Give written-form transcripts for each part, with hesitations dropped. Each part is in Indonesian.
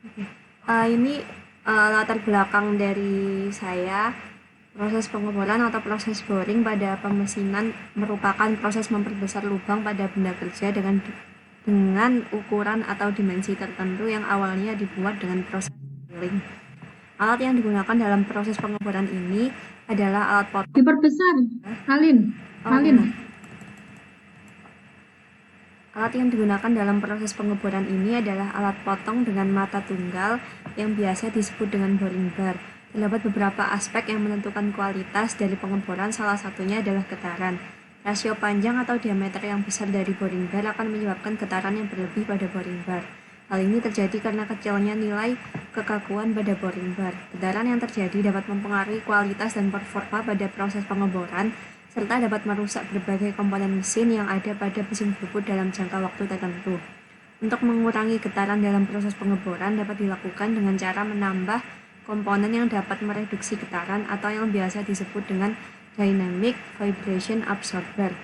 Oke. Ini latar belakang dari saya. Proses pengeboran atau proses boring pada pemesinan merupakan proses memperbesar lubang pada benda kerja dengan ukuran atau dimensi tertentu yang awalnya dibuat dengan proses drilling. Alat yang digunakan dalam proses pengeboran ini adalah alat potong. Diperbesar, Alin. Oh, Alin. benar. Alat yang digunakan dalam proses pengeboran ini adalah alat potong dengan mata tunggal yang biasa disebut dengan boring bar. Terdapat beberapa aspek yang menentukan kualitas dari pengeboran, salah satunya adalah getaran. Rasio panjang atau diameter yang besar dari boring bar akan menyebabkan getaran yang berlebih pada boring bar. Hal ini terjadi karena kecilnya nilai kekakuan pada boring bar. Getaran yang terjadi dapat mempengaruhi kualitas dan performa pada proses pengeboran, serta dapat merusak berbagai komponen mesin yang ada pada mesin bubut dalam jangka waktu tertentu. Untuk mengurangi getaran dalam proses pengeboran dapat dilakukan dengan cara menambah komponen yang dapat mereduksi getaran atau yang biasa disebut dengan dynamic vibration absorber.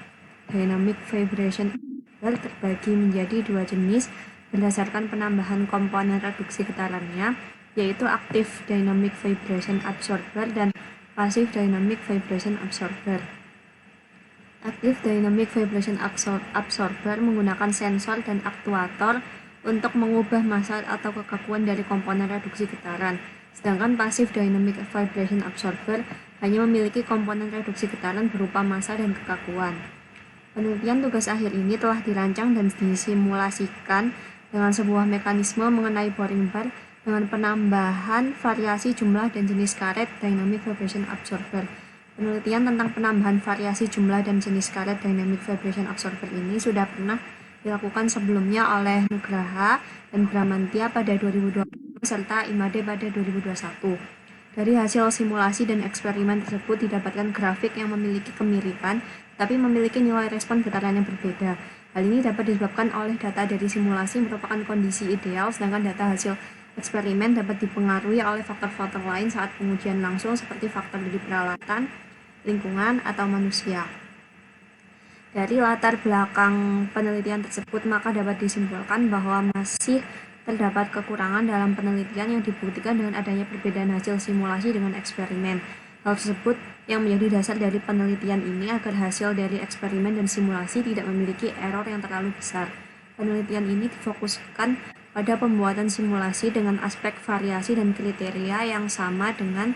Dynamic vibration absorber terbagi menjadi dua jenis berdasarkan penambahan komponen reduksi getarannya, yaitu active dynamic vibration absorber dan passive dynamic vibration absorber. Active Dynamic Vibration Absorber menggunakan sensor dan aktuator untuk mengubah massa atau kekakuan dari komponen reduksi getaran. Sedangkan Passive Dynamic Vibration Absorber hanya memiliki komponen reduksi getaran berupa massa dan kekakuan. Penelitian tugas akhir ini telah dirancang dan disimulasikan dengan sebuah mekanisme mengenai boring bar dengan penambahan variasi jumlah dan jenis karet Dynamic Vibration Absorber. Penelitian tentang penambahan variasi jumlah dan jenis karet Dynamic Vibration Absorber ini sudah pernah dilakukan sebelumnya oleh Nugraha dan Bramantia pada 2020 serta Imade pada 2021. Dari hasil simulasi dan eksperimen tersebut didapatkan grafik yang memiliki kemiripan, tapi memiliki nilai respon getaran yang berbeda. Hal ini dapat disebabkan oleh data dari simulasi merupakan kondisi ideal, sedangkan data hasil eksperimen dapat dipengaruhi oleh faktor-faktor lain saat pengujian langsung seperti faktor dari peralatan, lingkungan, atau manusia. Dari latar belakang penelitian tersebut, maka dapat disimpulkan bahwa masih terdapat kekurangan dalam penelitian yang dibuktikan dengan adanya perbedaan hasil simulasi dengan eksperimen. Hal tersebut yang menjadi dasar dari penelitian ini agar hasil dari eksperimen dan simulasi tidak memiliki error yang terlalu besar. Penelitian ini difokuskan pada pembuatan simulasi dengan aspek variasi dan kriteria yang sama dengan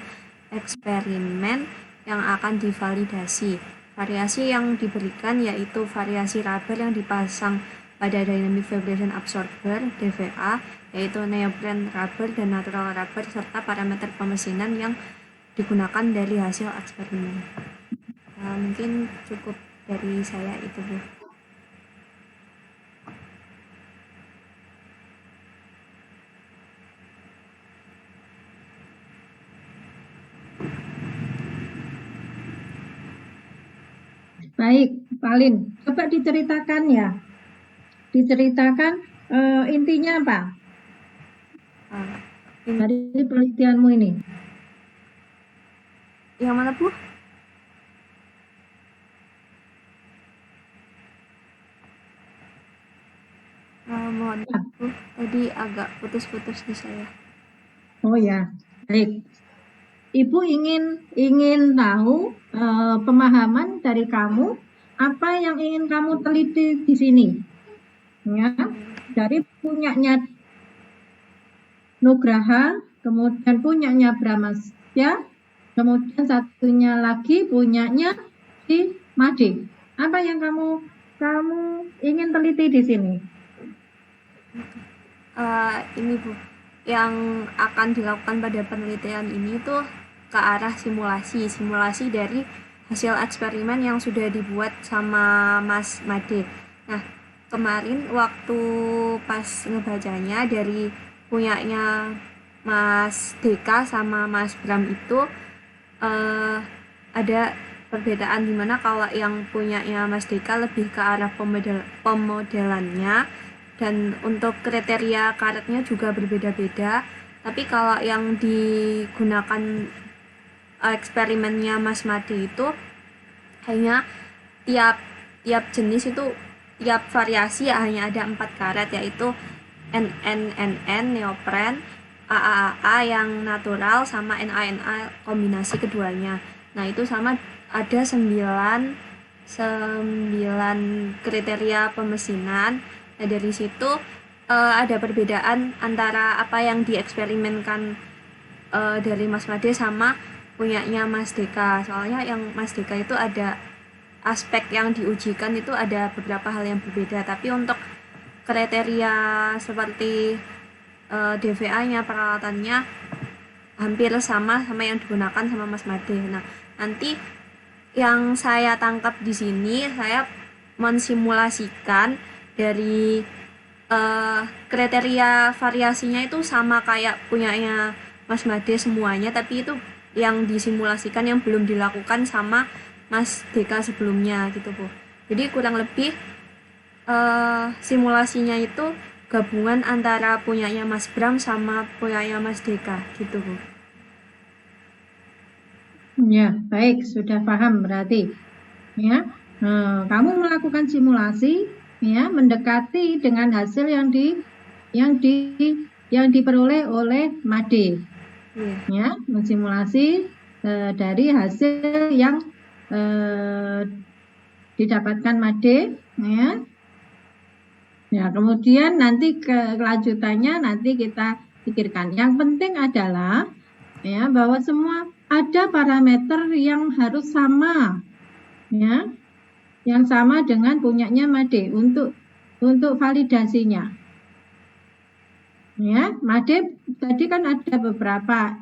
eksperimen yang akan divalidasi. Variasi yang diberikan yaitu variasi rubber yang dipasang pada Dynamic Vibration Absorber (DVA), yaitu neoprene rubber dan natural rubber, serta parameter pemesinan yang digunakan dari hasil eksperimen. Mungkin cukup dari saya itu, Bu. Baik, Alin. Coba diceritakan ya. Diceritakan intinya apa dari penelitianmu ini? Yang mana, Bu? Mohon maaf, Bu. Tadi agak putus-putus di saya. Oh ya, baik. Ibu ingin tahu pemahaman dari kamu apa yang ingin kamu teliti di sini, ya, dari punyanya Nugraha, kemudian punyanya Bramasya, kemudian satunya lagi punyanya si Made. Apa yang kamu ingin teliti di sini? Ini, Bu, yang akan dilakukan pada penelitian ini tuh ke arah simulasi dari hasil eksperimen yang sudah dibuat sama Mas Made. Nah, kemarin waktu pas ngebacanya dari punyanya Mas Deka sama Mas Bram itu ada perbedaan dimana kalau yang punyanya Mas Deka lebih ke arah pemodelannya dan untuk kriteria karetnya juga berbeda-beda. Tapi kalau yang digunakan eksperimennya Mas Made itu hanya tiap tiap jenis itu tiap variasi ya hanya ada 4 karet, yaitu NNNN neopren, AAA yang natural, sama NaNa kombinasi keduanya. Nah, itu sama ada 9 kriteria pemesinan. Nah, dari situ ada perbedaan antara apa yang dieksperimenkan dari Mas Made sama punyanya Mas Deka. Soalnya yang Mas Deka itu ada aspek yang diujikan itu ada beberapa hal yang berbeda, tapi untuk kriteria seperti DVA-nya, peralatannya hampir sama yang digunakan sama Mas Made. Nah, nanti yang saya tangkap di sini, saya mensimulasikan dari kriteria variasinya itu sama kayak punyanya Mas Made semuanya, tapi itu yang disimulasikan yang belum dilakukan sama Mas Deka sebelumnya gitu, Bu. Jadi kurang lebih simulasinya itu gabungan antara punyanya Mas Bram sama punyanya Mas Deka gitu, Bu. Ya, baik, sudah paham berarti. Ya, kamu melakukan simulasi, ya, mendekati dengan hasil yang diperoleh oleh Made. Iya. Ya, mensimulasi dari hasil yang didapatkan Made, ya. Ya, kemudian nanti kelanjutannya nanti kita pikirkan. Yang penting adalah ya bahwa semua ada parameter yang harus sama, ya, yang sama dengan punyanya Made untuk validasinya. Ya, Made tadi kan ada beberapa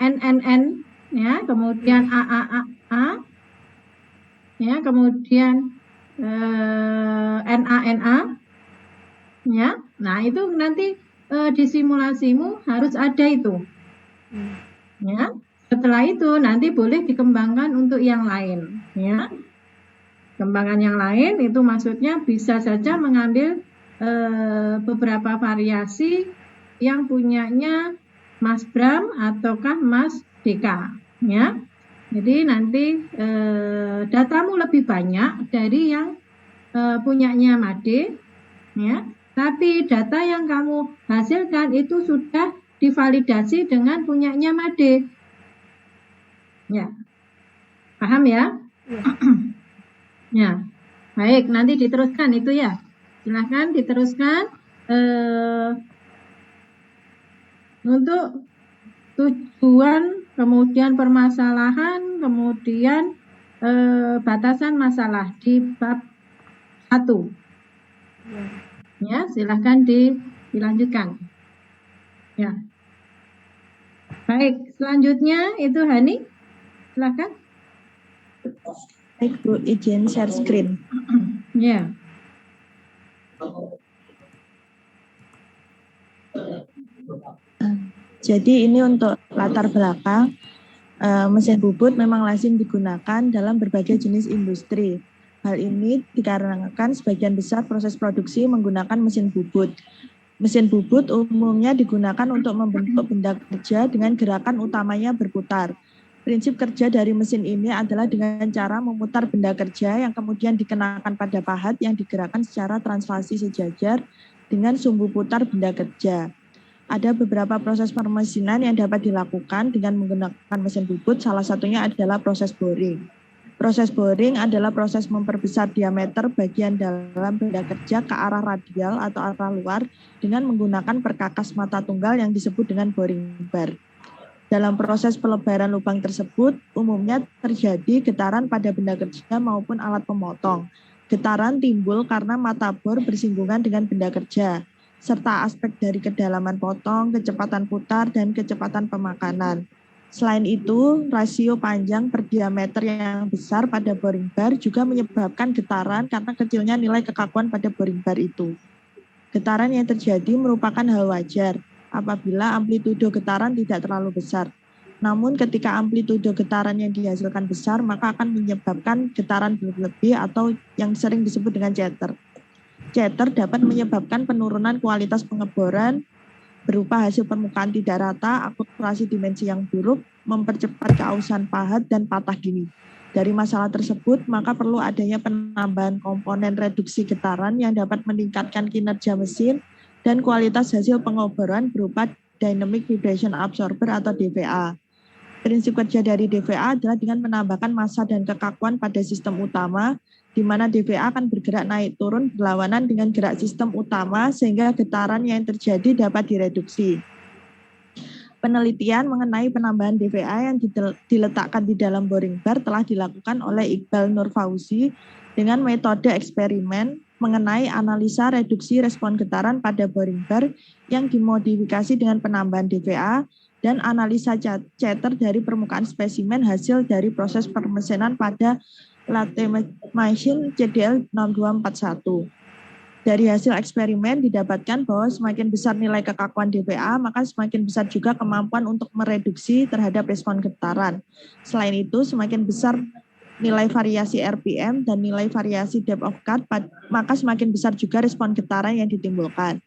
NNN, ya, kemudian AAA, ya, kemudian NaNa, ya. Nah, itu nanti di simulasimu harus ada itu. Ya. Setelah itu nanti boleh dikembangkan untuk yang lain, ya. Kembangan yang lain itu maksudnya bisa saja mengambil beberapa variasi yang punyanya Mas Bram ataukah Mas Deka, ya. Jadi nanti datamu lebih banyak dari yang punyanya Made, ya. Tapi data yang kamu hasilkan itu sudah divalidasi dengan punyanya Made. Ya. Paham ya? Ya. Ya. Baik, nanti diteruskan itu ya. Silahkan diteruskan untuk tujuan, kemudian permasalahan, kemudian batasan masalah di bab 1. Ya, silahkan dilanjutkan. Ya. Baik, selanjutnya itu Hani. Silahkan. Baik, Bu, izin share screen. Ya. Jadi ini untuk latar belakang, mesin bubut memang lazim digunakan dalam berbagai jenis industri. Hal ini dikarenakan sebagian besar proses produksi menggunakan mesin bubut. Mesin bubut umumnya digunakan untuk membentuk benda kerja dengan gerakan utamanya berputar. Prinsip kerja dari mesin ini adalah dengan cara memutar benda kerja yang kemudian dikenakan pada pahat yang digerakkan secara translasi sejajar dengan sumbu putar benda kerja. Ada beberapa proses permesinan yang dapat dilakukan dengan menggunakan mesin bubut, salah satunya adalah proses boring. Proses boring adalah proses memperbesar diameter bagian dalam benda kerja ke arah radial atau arah luar dengan menggunakan perkakas mata tunggal yang disebut dengan boring bar. Dalam proses pelebaran lubang tersebut, umumnya terjadi getaran pada benda kerja maupun alat pemotong. Getaran timbul karena mata bor bersinggungan dengan benda kerja, serta aspek dari kedalaman potong, kecepatan putar, dan kecepatan pemakanan. Selain itu, rasio panjang per diameter yang besar pada boring bar juga menyebabkan getaran karena kecilnya nilai kekakuan pada boring bar itu. Getaran yang terjadi merupakan hal wajar apabila amplitudo getaran tidak terlalu besar. Namun ketika amplitudo getaran yang dihasilkan besar, maka akan menyebabkan getaran berlebih atau yang sering disebut dengan chatter. Chatter dapat menyebabkan penurunan kualitas pengeboran berupa hasil permukaan tidak rata, akulturasi dimensi yang buruk, mempercepat keausan pahat, dan patah dini. Dari masalah tersebut, maka perlu adanya penambahan komponen reduksi getaran yang dapat meningkatkan kinerja mesin dan kualitas hasil pengoboran berupa Dynamic Vibration Absorber atau DVA. Prinsip kerja dari DVA adalah dengan menambahkan massa dan kekakuan pada sistem utama, di mana DVA akan bergerak naik turun berlawanan dengan gerak sistem utama sehingga getaran yang terjadi dapat direduksi. Penelitian mengenai penambahan DVA yang diletakkan di dalam boring bar telah dilakukan oleh Iqbal Nur Fauzi dengan metode eksperimen mengenai analisa reduksi respon getaran pada boring bar yang dimodifikasi dengan penambahan DVA dan analisa chatter dari permukaan spesimen hasil dari proses permesenan pada latte machine CDL 6241. Dari hasil eksperimen didapatkan bahwa semakin besar nilai kekakuan DVA, maka semakin besar juga kemampuan untuk mereduksi terhadap respon getaran. Selain itu, semakin besar nilai variasi RPM dan nilai variasi depth of cut, maka semakin besar juga respon getaran yang ditimbulkan.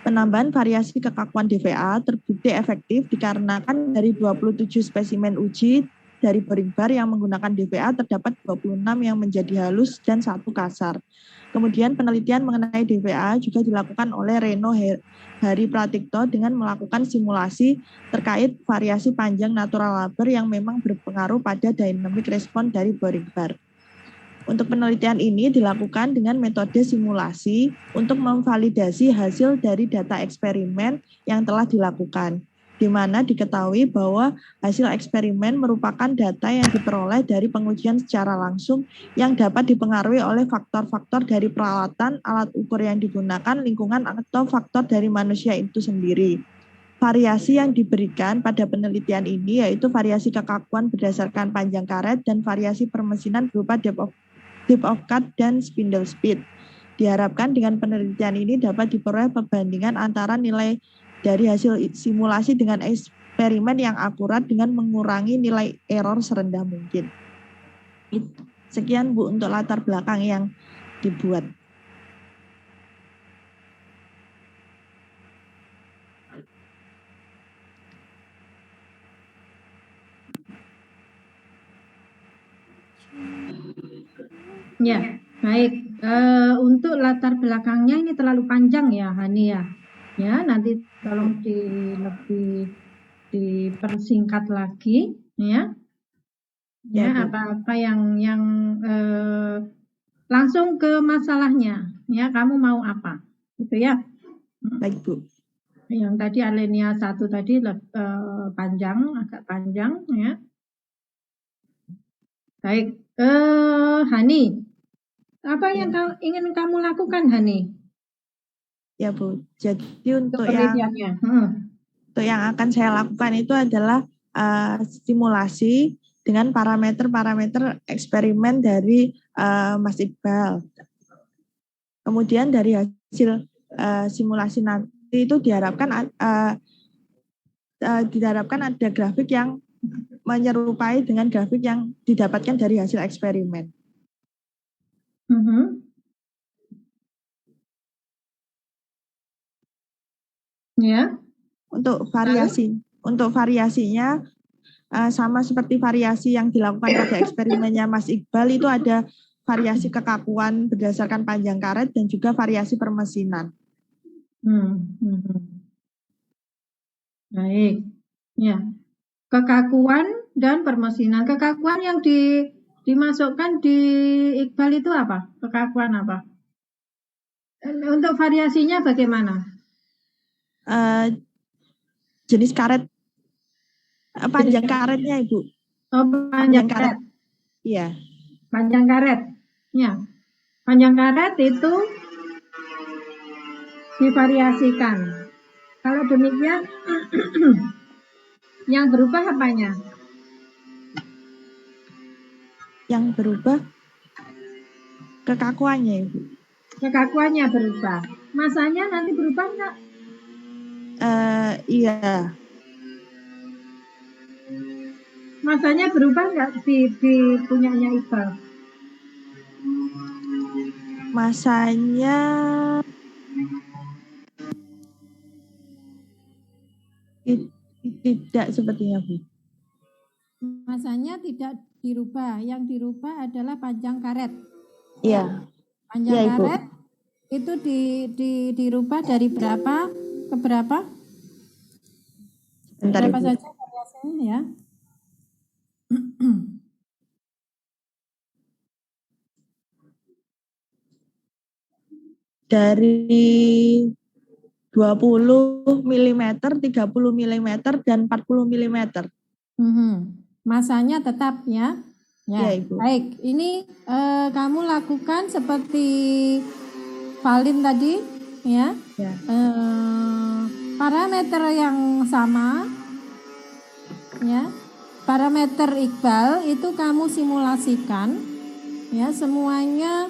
Penambahan variasi kekakuan DVA terbukti efektif dikarenakan dari 27 spesimen uji dari boring bar yang menggunakan DVA terdapat 26 yang menjadi halus dan 1 kasar. Kemudian penelitian mengenai DVA juga dilakukan oleh Reno Hari Pratikto dengan melakukan simulasi terkait variasi panjang natural labor yang memang berpengaruh pada dynamic respon dari boring bar. Untuk penelitian ini dilakukan dengan metode simulasi untuk memvalidasi hasil dari data eksperimen yang telah dilakukan, di mana diketahui bahwa hasil eksperimen merupakan data yang diperoleh dari pengujian secara langsung yang dapat dipengaruhi oleh faktor-faktor dari peralatan, alat ukur yang digunakan, lingkungan, atau faktor dari manusia itu sendiri. Variasi yang diberikan pada penelitian ini yaitu variasi kekakuan berdasarkan panjang karet dan variasi permesinan berupa depth of cut dan spindle speed. Diharapkan dengan penelitian ini dapat diperoleh perbandingan antara nilai dari hasil simulasi dengan eksperimen yang akurat dengan mengurangi nilai error serendah mungkin. Sekian Bu untuk latar belakang yang dibuat. Ya, baik. Untuk latar belakangnya ini terlalu panjang ya, Hani ya. Ya, nanti tolong lebih dipersingkat lagi, ya. Ya, apa-apa yang langsung ke masalahnya. Ya, kamu mau apa? Gitu ya. Baik, Bu. Yang tadi alinea 1 tadi agak panjang, ya. Baik, Hani. Apa yang ingin kamu lakukan, Hani? Ya, Bu. Jadi untuk yang akan saya lakukan itu adalah simulasi dengan parameter-parameter eksperimen dari Mas Iqbal. Kemudian dari hasil simulasi nanti itu diharapkan ada grafik yang menyerupai dengan grafik yang didapatkan dari hasil eksperimen. Ya. Untuk variasinya sama seperti variasi yang dilakukan pada eksperimennya Mas Iqbal, itu ada variasi kekakuan berdasarkan panjang karet dan juga variasi permesinan. Baik, ya. Kekakuan dan permesinan. Kekakuan yang dimasukkan di Iqbal itu apa? Kekakuan apa? Untuk variasinya bagaimana? Jenis karet, panjang karetnya, Ibu. Oh, panjang karet. Iya. Panjang karet. Ya. Panjang karet itu divariasikan. Kalau demikian, yang berubah apanya? Yang berubah kekakuannya, Ibu. Kekakuannya berubah. Masanya nanti berubah enggak? Iya. Masanya berubah enggak di punyanya Iqbal? Masanya tidak sepertinya, Bu. Masanya tidak dirubah. Yang dirubah adalah panjang karet. Iya. Panjang ya, karet itu dirubah dari berapa ke berapa? Bentar, Berapa Ibu. saja variasinya ya? Dari 20 mm, 30 mm, dan 40 mm. Masanya tetap ya. Ya, Ya, Ibu. baik. Ini kamu lakukan seperti Valin tadi ya. Ya. Parameter yang sama ya. Parameter Iqbal itu kamu simulasikan ya, semuanya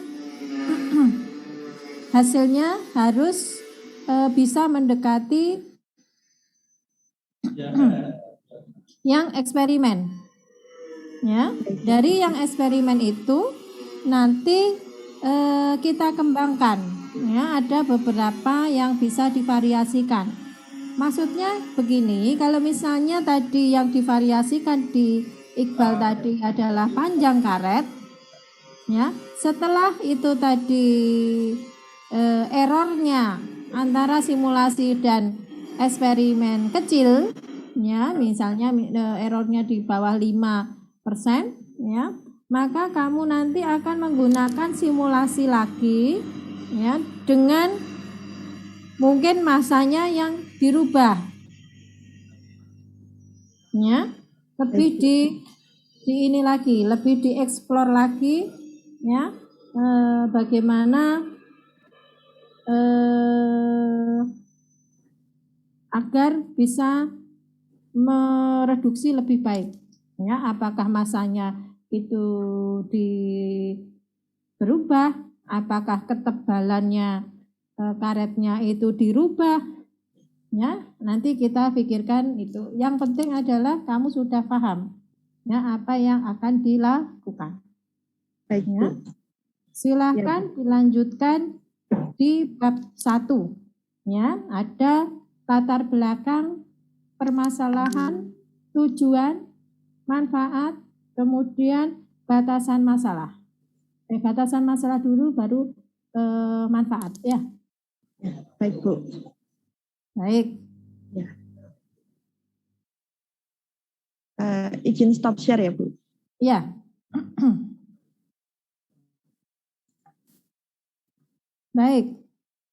hasilnya harus bisa mendekati yang eksperimen. Ya, dari yang eksperimen itu nanti kita kembangkan. Ya, ada beberapa yang bisa divariasikan. Maksudnya begini, kalau misalnya tadi yang divariasikan di Iqbal tadi adalah panjang karet, ya, setelah itu tadi errornya antara simulasi dan eksperimen kecil, ya, misalnya errornya di bawah 5%, ya, maka kamu nanti akan menggunakan simulasi lagi, ya, dengan mungkin masanya yang dirubah, ya, lebih di ini lagi, lebih dieksplor lagi, ya, bagaimana agar bisa mereduksi lebih baik, ya, apakah masanya itu berubah, apakah ketebalannya karetnya itu dirubah, ya, nanti kita pikirkan itu. Yang penting adalah kamu sudah paham ya apa yang akan dilakukan. Baik, Bu. Ya. Silahkan dilanjutkan di bab 1. Ya, ada latar belakang, permasalahan, tujuan, manfaat, kemudian batasan masalah. Batasan masalah dulu baru manfaat ya. Ya, baik, Bu. Baik. Ya. Izin stop share ya, Bu. Ya. Baik.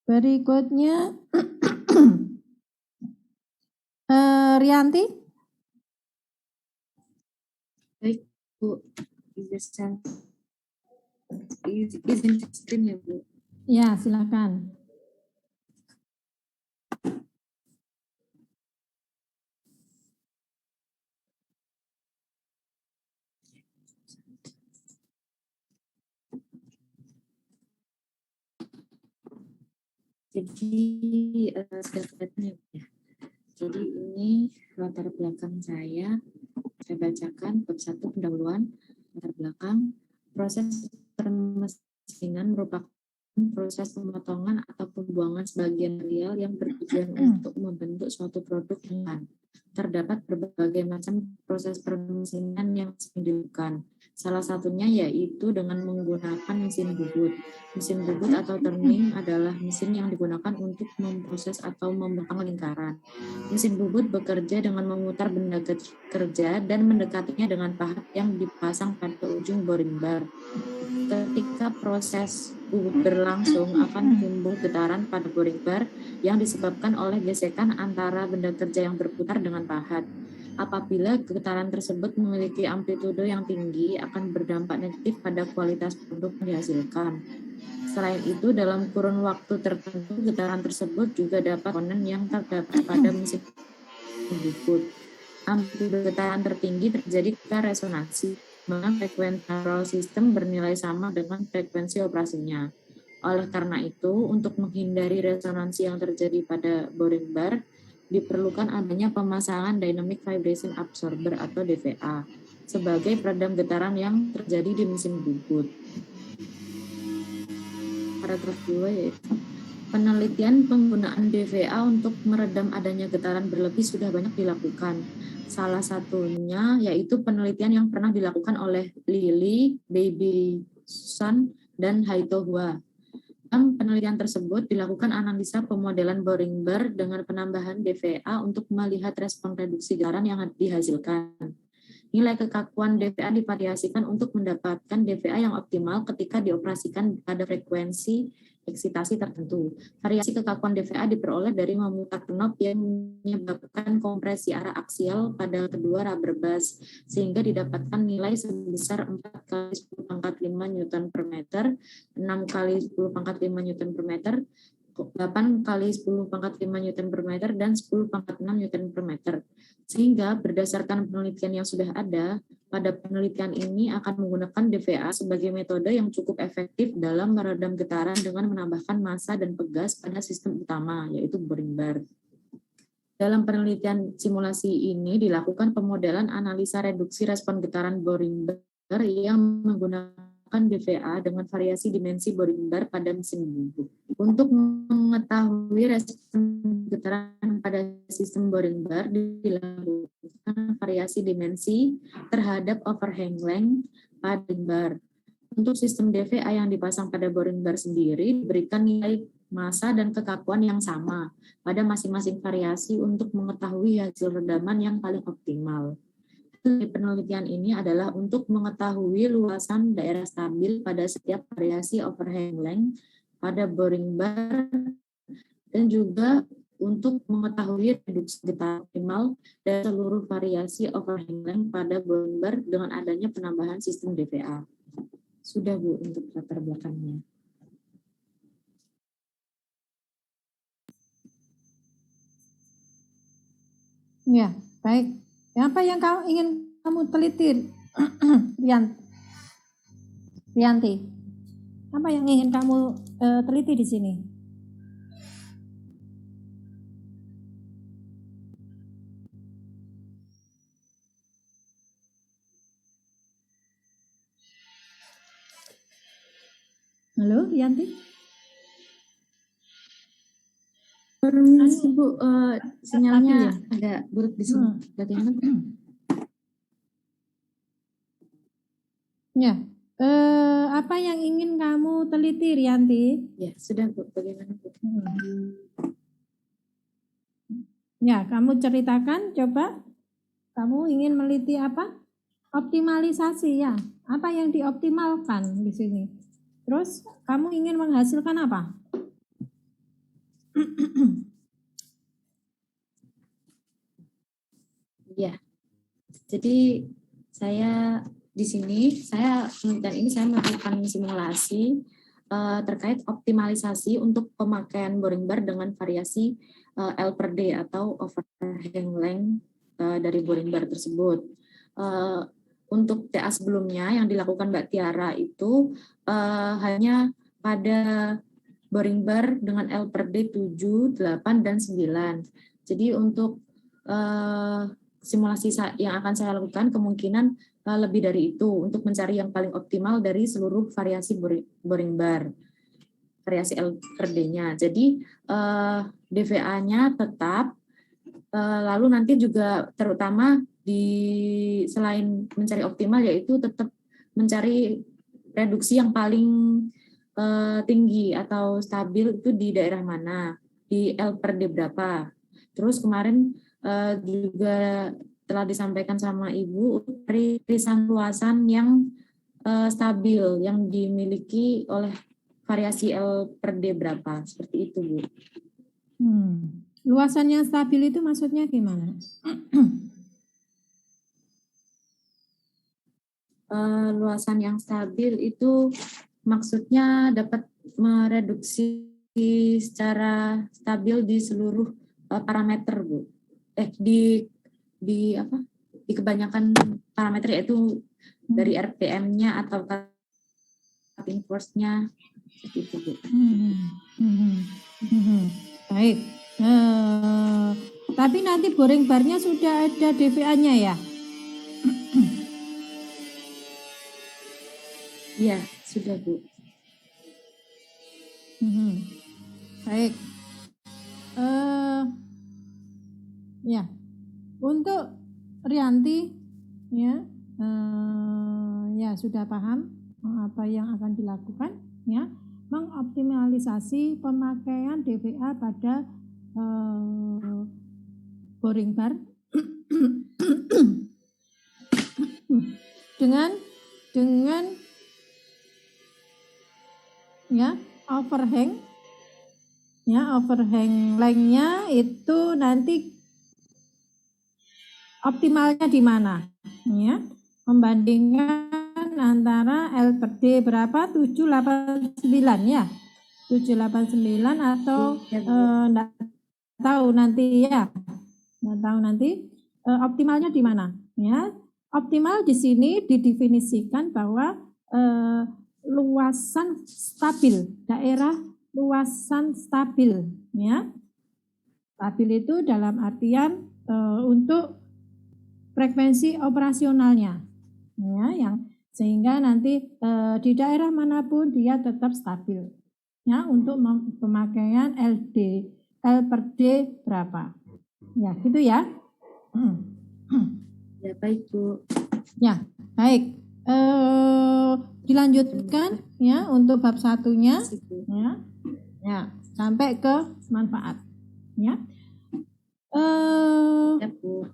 Berikutnya Rianti. Baik, Bu. Izin screen ya, Bu. Ya, silakan. Jadi sudah kelihatan ya. Jadi ini latar belakang saya bacakan bab 1 pendahuluan. Latar belakang, proses permesinan merupakan proses pemotongan atau pembuangan sebagian material yang bertujuan untuk membentuk suatu produk yang terdapat berbagai macam proses permesinan yang dilakukan. Salah satunya yaitu dengan menggunakan mesin bubut. Mesin bubut atau turning adalah mesin yang digunakan untuk memproses atau membentang lingkaran. Mesin bubut bekerja dengan memutar benda kerja dan mendekatinya dengan pahat yang dipasang pada ujung boring bar. Ketika proses bubut berlangsung akan timbul getaran pada boring bar yang disebabkan oleh gesekan antara benda kerja yang berputar dengan pahat. Apabila getaran tersebut memiliki amplitudo yang tinggi, akan berdampak negatif pada kualitas produk yang dihasilkan. Selain itu, dalam kurun waktu tertentu, getaran tersebut juga dapat komponen yang terdapat pada mesin bubut. Amplitudo getaran tertinggi terjadi ketika resonansi, maka frekuensi control system bernilai sama dengan frekuensi operasinya. Oleh karena itu, untuk menghindari resonansi yang terjadi pada boring bar, diperlukan adanya pemasangan Dynamic Vibration Absorber atau DVA sebagai peredam getaran yang terjadi di mesin bubut. Paragraf 2 yaitu penelitian penggunaan DVA untuk meredam adanya getaran berlebih sudah banyak dilakukan. Salah satunya yaitu penelitian yang pernah dilakukan oleh Lily, Babyson, dan Haito Hua. Dalam penelitian tersebut dilakukan analisa pemodelan boring bar dengan penambahan DVA untuk melihat respon reduksi getaran yang dihasilkan. Nilai kekakuan DVA divariasikan untuk mendapatkan DVA yang optimal ketika dioperasikan pada frekuensi eksitasi tertentu. Variasi kekakuan DVA diperoleh dari memutar knob yang menyebabkan kompresi arah aksial pada kedua rubber bus, sehingga didapatkan nilai sebesar 4 kali 10 pangkat 5 Newton per meter, 6 kali 10 pangkat 5 Newton per meter, 8 kali 10 pangkat 5 Newton per meter, dan 10 pangkat 6 Newton per meter. Sehingga berdasarkan penelitian yang sudah ada, pada penelitian ini akan menggunakan DVA sebagai metode yang cukup efektif dalam meredam getaran dengan menambahkan massa dan pegas pada sistem utama, yaitu boring bar. Dalam penelitian simulasi ini dilakukan pemodelan analisa reduksi respon getaran boring bar yang menggunakan DVA dengan variasi dimensi boring bar pada mesin bubut. Untuk mengetahui respon getaran pada sistem boring bar dilakukan variasi dimensi terhadap overhang length pada boring bar. Untuk sistem DVA yang dipasang pada boring bar sendiri diberikan nilai massa dan kekakuan yang sama pada masing-masing variasi untuk mengetahui hasil redaman yang paling optimal. Penelitian ini adalah untuk mengetahui luasan daerah stabil pada setiap variasi overhang length pada boring bar dan juga untuk mengetahui reduksi getaran optimal dari seluruh variasi overhang length pada boring bar dengan adanya penambahan sistem DVA. Sudah Bu untuk latar belakangnya. Ya, baik. Apa yang ingin kamu teliti, Rianti? Apa yang ingin kamu teliti di sini? Halo, Rianti? Permisi Bu, sinyalnya agak buruk di sini. Bagaimana Bu? Ya, apa yang ingin kamu teliti, Rianti? Ya, sudah Bu. Bagaimana Bu? Ya, kamu ceritakan, coba. Kamu ingin meliti apa? Optimalisasi ya. Apa yang dioptimalkan di sini? Terus, kamu ingin menghasilkan apa? Ya, jadi saya di sini, penelitian ini saya melakukan simulasi terkait optimalisasi untuk pemakaian boring bar dengan variasi L per D atau overhang length dari boring bar tersebut. Untuk TA sebelumnya yang dilakukan Mbak Tiara itu hanya pada boring bar dengan L per D 7, 8, dan 9. Jadi untuk simulasi yang akan saya lakukan kemungkinan lebih dari itu untuk mencari yang paling optimal dari seluruh variasi boring bar, variasi L per D-nya. Jadi DVA-nya tetap, lalu nanti juga terutama selain mencari optimal yaitu tetap mencari reduksi yang paling tinggi atau stabil itu di daerah mana, di L per D berapa. Terus kemarin juga telah disampaikan sama Ibu dari irisan luasan yang stabil yang dimiliki oleh variasi L per D berapa, seperti itu Bu. Luasan yang stabil itu maksudnya gimana? Luasan yang stabil itu maksudnya dapat mereduksi secara stabil di seluruh parameter Bu. Di kebanyakan parameter yaitu dari RPM-nya atau cutting force-nya seperti itu Bu. Baik. Tapi nanti boring bar-nya sudah ada DVA-nya ya? Iya, sudah Bu. Baik. Ya, untuk Rianti ya, ya sudah paham apa yang akan dilakukan ya. mengoptimalisasi pemakaian DVA pada boring bar dengan ya overhang length-nya itu nanti optimalnya di mana ya, membandingkan antara L per D berapa, 789 ya, 789 atau enggak tahu nanti ya, optimalnya di mana ya. Optimal di sini didefinisikan bahwa luasan stabil, daerah luasan stabil ya. Stabil itu dalam artian untuk frekuensi operasionalnya ya, yang sehingga nanti di daerah manapun dia tetap stabil ya, untuk pemakaian L per D berapa ya, gitu ya. Ya, baik Bu. Ya, baik. Dilanjutkan ya untuk bab satunya ya. Ya, sampai ke manfaat ya. Ya, Bu.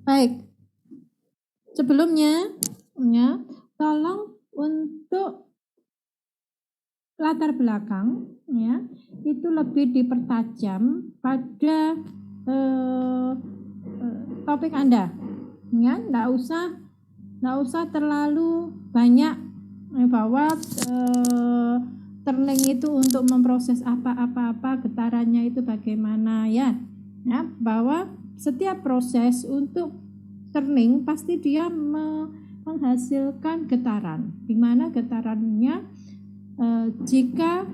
Baik. Sebelumnya ya, tolong untuk latar belakang ya, itu lebih dipertajam pada topik Anda. Ya, enggak usah terlalu banyak bahwa turning itu untuk memproses apa-apa, getarannya itu bagaimana ya. Ya, bahwa setiap proses untuk turning pasti dia menghasilkan getaran, di mana getarannya jika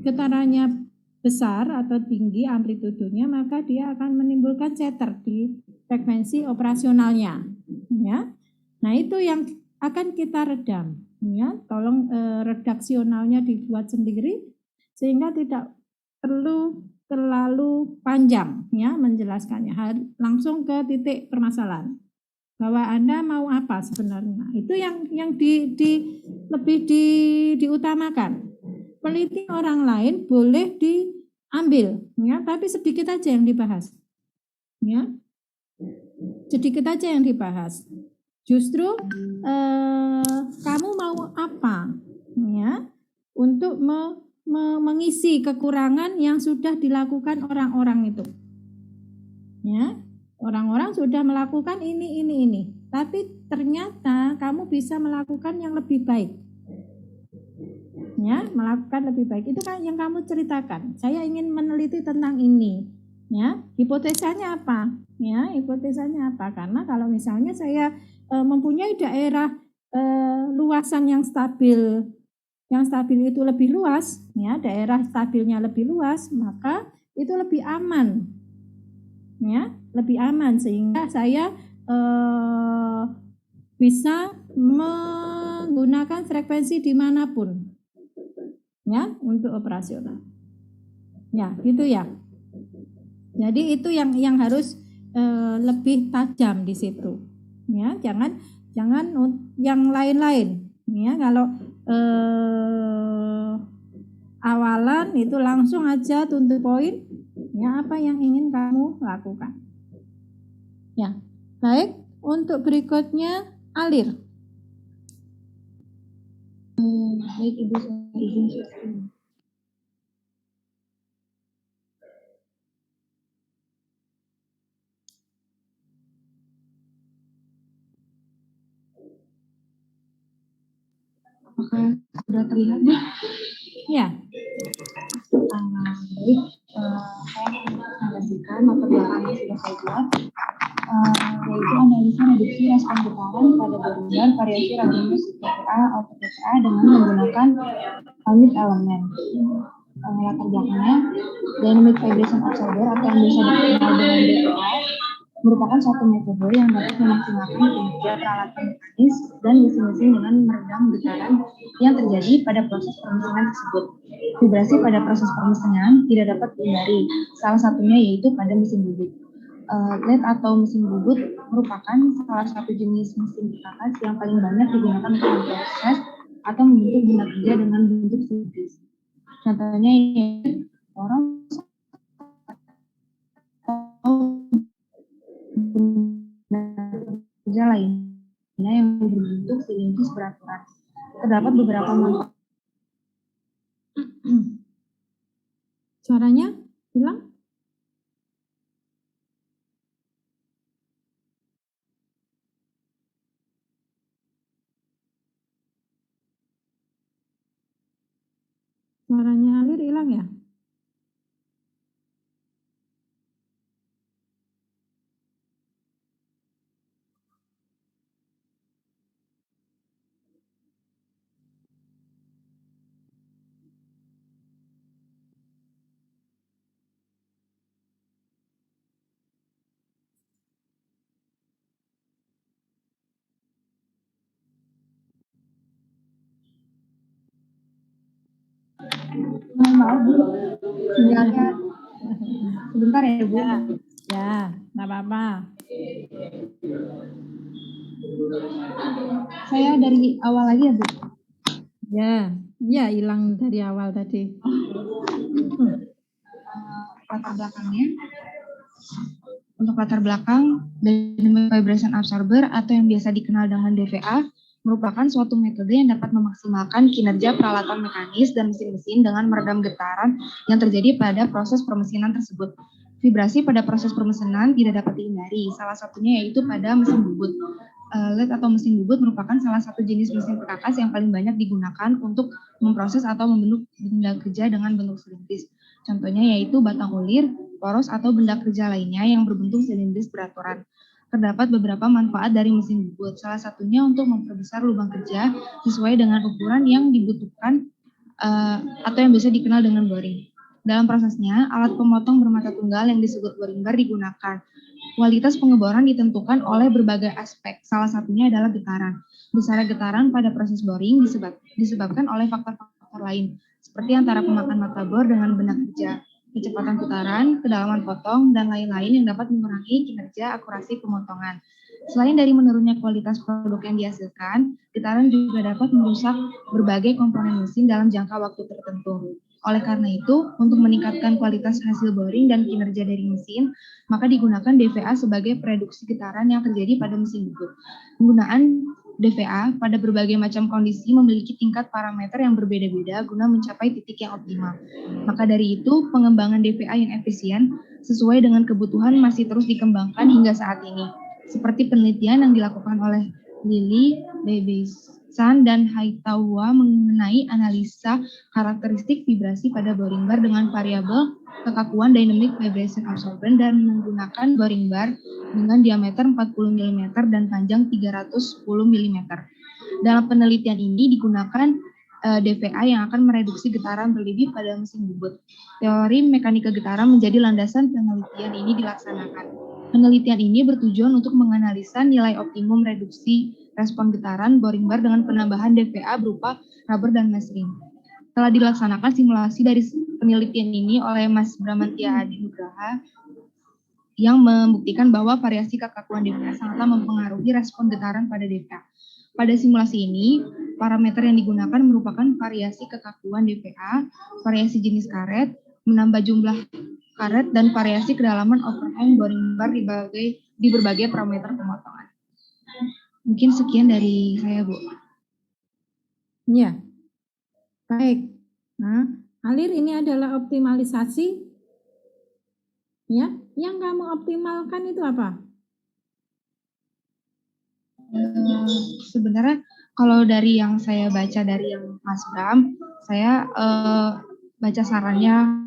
getarannya besar atau tinggi amplitudenya, maka dia akan menimbulkan ceter di frekuensi operasionalnya ya. Nah, itu yang akan kita redam ya. Tolong redaksionalnya dibuat sendiri sehingga tidak perlu terlalu panjang ya menjelaskannya, langsung ke titik permasalahan bahwa Anda mau apa sebenarnya. Itu yang lebih diutamakan. Peneliti orang lain boleh diambil ya, tapi sedikit aja yang dibahas ya, sedikit aja yang dibahas. Justru kamu mau apa ya untuk mengisi kekurangan yang sudah dilakukan orang-orang itu ya. Orang-orang sudah melakukan ini, tapi ternyata kamu bisa melakukan yang lebih baik ya, melakukan lebih baik. Itu kan yang kamu ceritakan, saya ingin meneliti tentang ini ya. Hipotesanya apa ya, hipotesanya apa? Karena kalau misalnya saya mempunyai daerah luasan yang stabil itu lebih luas ya, daerah stabilnya lebih luas, maka itu lebih aman ya, lebih aman, sehingga saya bisa menggunakan frekuensi dimanapun ya untuk operasional ya, gitu ya. Jadi itu yang harus lebih tajam di situ ya, jangan yang lain-lain ya. Kalau awalan itu langsung aja tuntut poin ya, apa yang ingin kamu lakukan ya. Baik, untuk berikutnya Alir. Baik Ibu, saya izin sharing. Apakah sudah terlihat nih? Ya. Baik, saya ingin menyampaikan latar belakang yang sudah saya buat, yaitu analisa reduksi respon getaran pada boring variasi radius DVA output DVA dengan menggunakan limit elemen. Latar belakangnya, dynamic vibration observer atau yang biasa dikenal dengan DVA merupakan suatu metode yang dapat memaksimalkan kinerja peralatan mekanis dan mesin-mesin dengan meredam getaran yang terjadi pada proses permesingan tersebut. Vibrasi pada proses permesingan tidak dapat dihindari, salah satunya yaitu pada mesin bubut. LED atau mesin bubut merupakan salah satu jenis mesin perkakas yang paling banyak digunakan untuk memproses atau membentuk benda kerja dengan bentuk simetris. Contohnya ini poros atau benda kerja lainnya yang berbentuk silindris beraturan. Terdapat beberapa manfaat. Suaranya hilang? Suaranya Alir hilang ya? Maaf Bu, sinyalnya sebentar ya Bu. Ya, nggak apa-apa. Saya dari awal lagi ya Bu. Ya hilang dari awal tadi. Latar belakang Dynamic Vibration Absorber atau yang biasa dikenal dengan DVA merupakan suatu metode yang dapat memaksimalkan kinerja peralatan mekanis dan mesin-mesin dengan meredam getaran yang terjadi pada proses permesinan tersebut. Vibrasi pada proses permesinan tidak dapat dihindari, salah satunya yaitu pada mesin bubut. LED atau mesin bubut merupakan salah satu jenis mesin perkakas yang paling banyak digunakan untuk memproses atau membentuk benda kerja dengan bentuk silindris. Contohnya yaitu batang ulir, poros, atau benda kerja lainnya yang berbentuk silindris beraturan. Terdapat beberapa manfaat dari mesin bubut, salah satunya untuk memperbesar lubang kerja sesuai dengan ukuran yang dibutuhkan atau yang biasa dikenal dengan boring. Dalam prosesnya, alat pemotong bermata tunggal yang disebut boring bar digunakan. Kualitas pengeboran ditentukan oleh berbagai aspek, salah satunya adalah getaran. Besarnya getaran pada proses boring disebabkan oleh faktor-faktor lain, seperti antara pemakan mata bor dengan benda kerja, kecepatan putaran, kedalaman potong, dan lain-lain yang dapat mengurangi kinerja akurasi pemotongan. Selain dari menurunnya kualitas produk yang dihasilkan, getaran juga dapat merusak berbagai komponen mesin dalam jangka waktu tertentu. Oleh karena itu, untuk meningkatkan kualitas hasil boring dan kinerja dari mesin, maka digunakan DVA sebagai reduksi getaran yang terjadi pada mesin bubut. Penggunaan DVA pada berbagai macam kondisi memiliki tingkat parameter yang berbeda-beda guna mencapai titik yang optimal. Maka dari itu, pengembangan DVA yang efisien sesuai dengan kebutuhan masih terus dikembangkan hingga saat ini. Seperti penelitian yang dilakukan oleh Lili, Bebesan, dan Haitawa mengenai analisa karakteristik vibrasi pada boring bar dengan variabel kekakuan Dynamic Vibration Absorber dan menggunakan boring bar dengan diameter 40 mm dan panjang 310 mm. Dalam penelitian ini digunakan DVA yang akan mereduksi getaran berlebih pada mesin bubut. Teori mekanika getaran menjadi landasan penelitian ini dilaksanakan. Penelitian ini bertujuan untuk menganalisa nilai optimum reduksi respon getaran boring bar dengan penambahan DVA berupa rubber dan mesring. Telah dilaksanakan simulasi dari penelitian ini oleh Mas Bramantia Adi Nugraha yang membuktikan bahwa variasi kekakuan DVA sangatlah mempengaruhi respon getaran pada DVA. Pada simulasi ini, parameter yang digunakan merupakan variasi kekakuan DVA, variasi jenis karet, menambah jumlah karet, dan variasi kedalaman overhang boring bar di berbagai parameter pemotongan. Mungkin sekian dari saya, Bu. Ya, baik. Nah, Alir, ini adalah optimalisasi. Ya, yang kamu optimalkan itu apa? Sebenarnya kalau dari yang saya baca dari yang Mas Bram, saya baca sarannya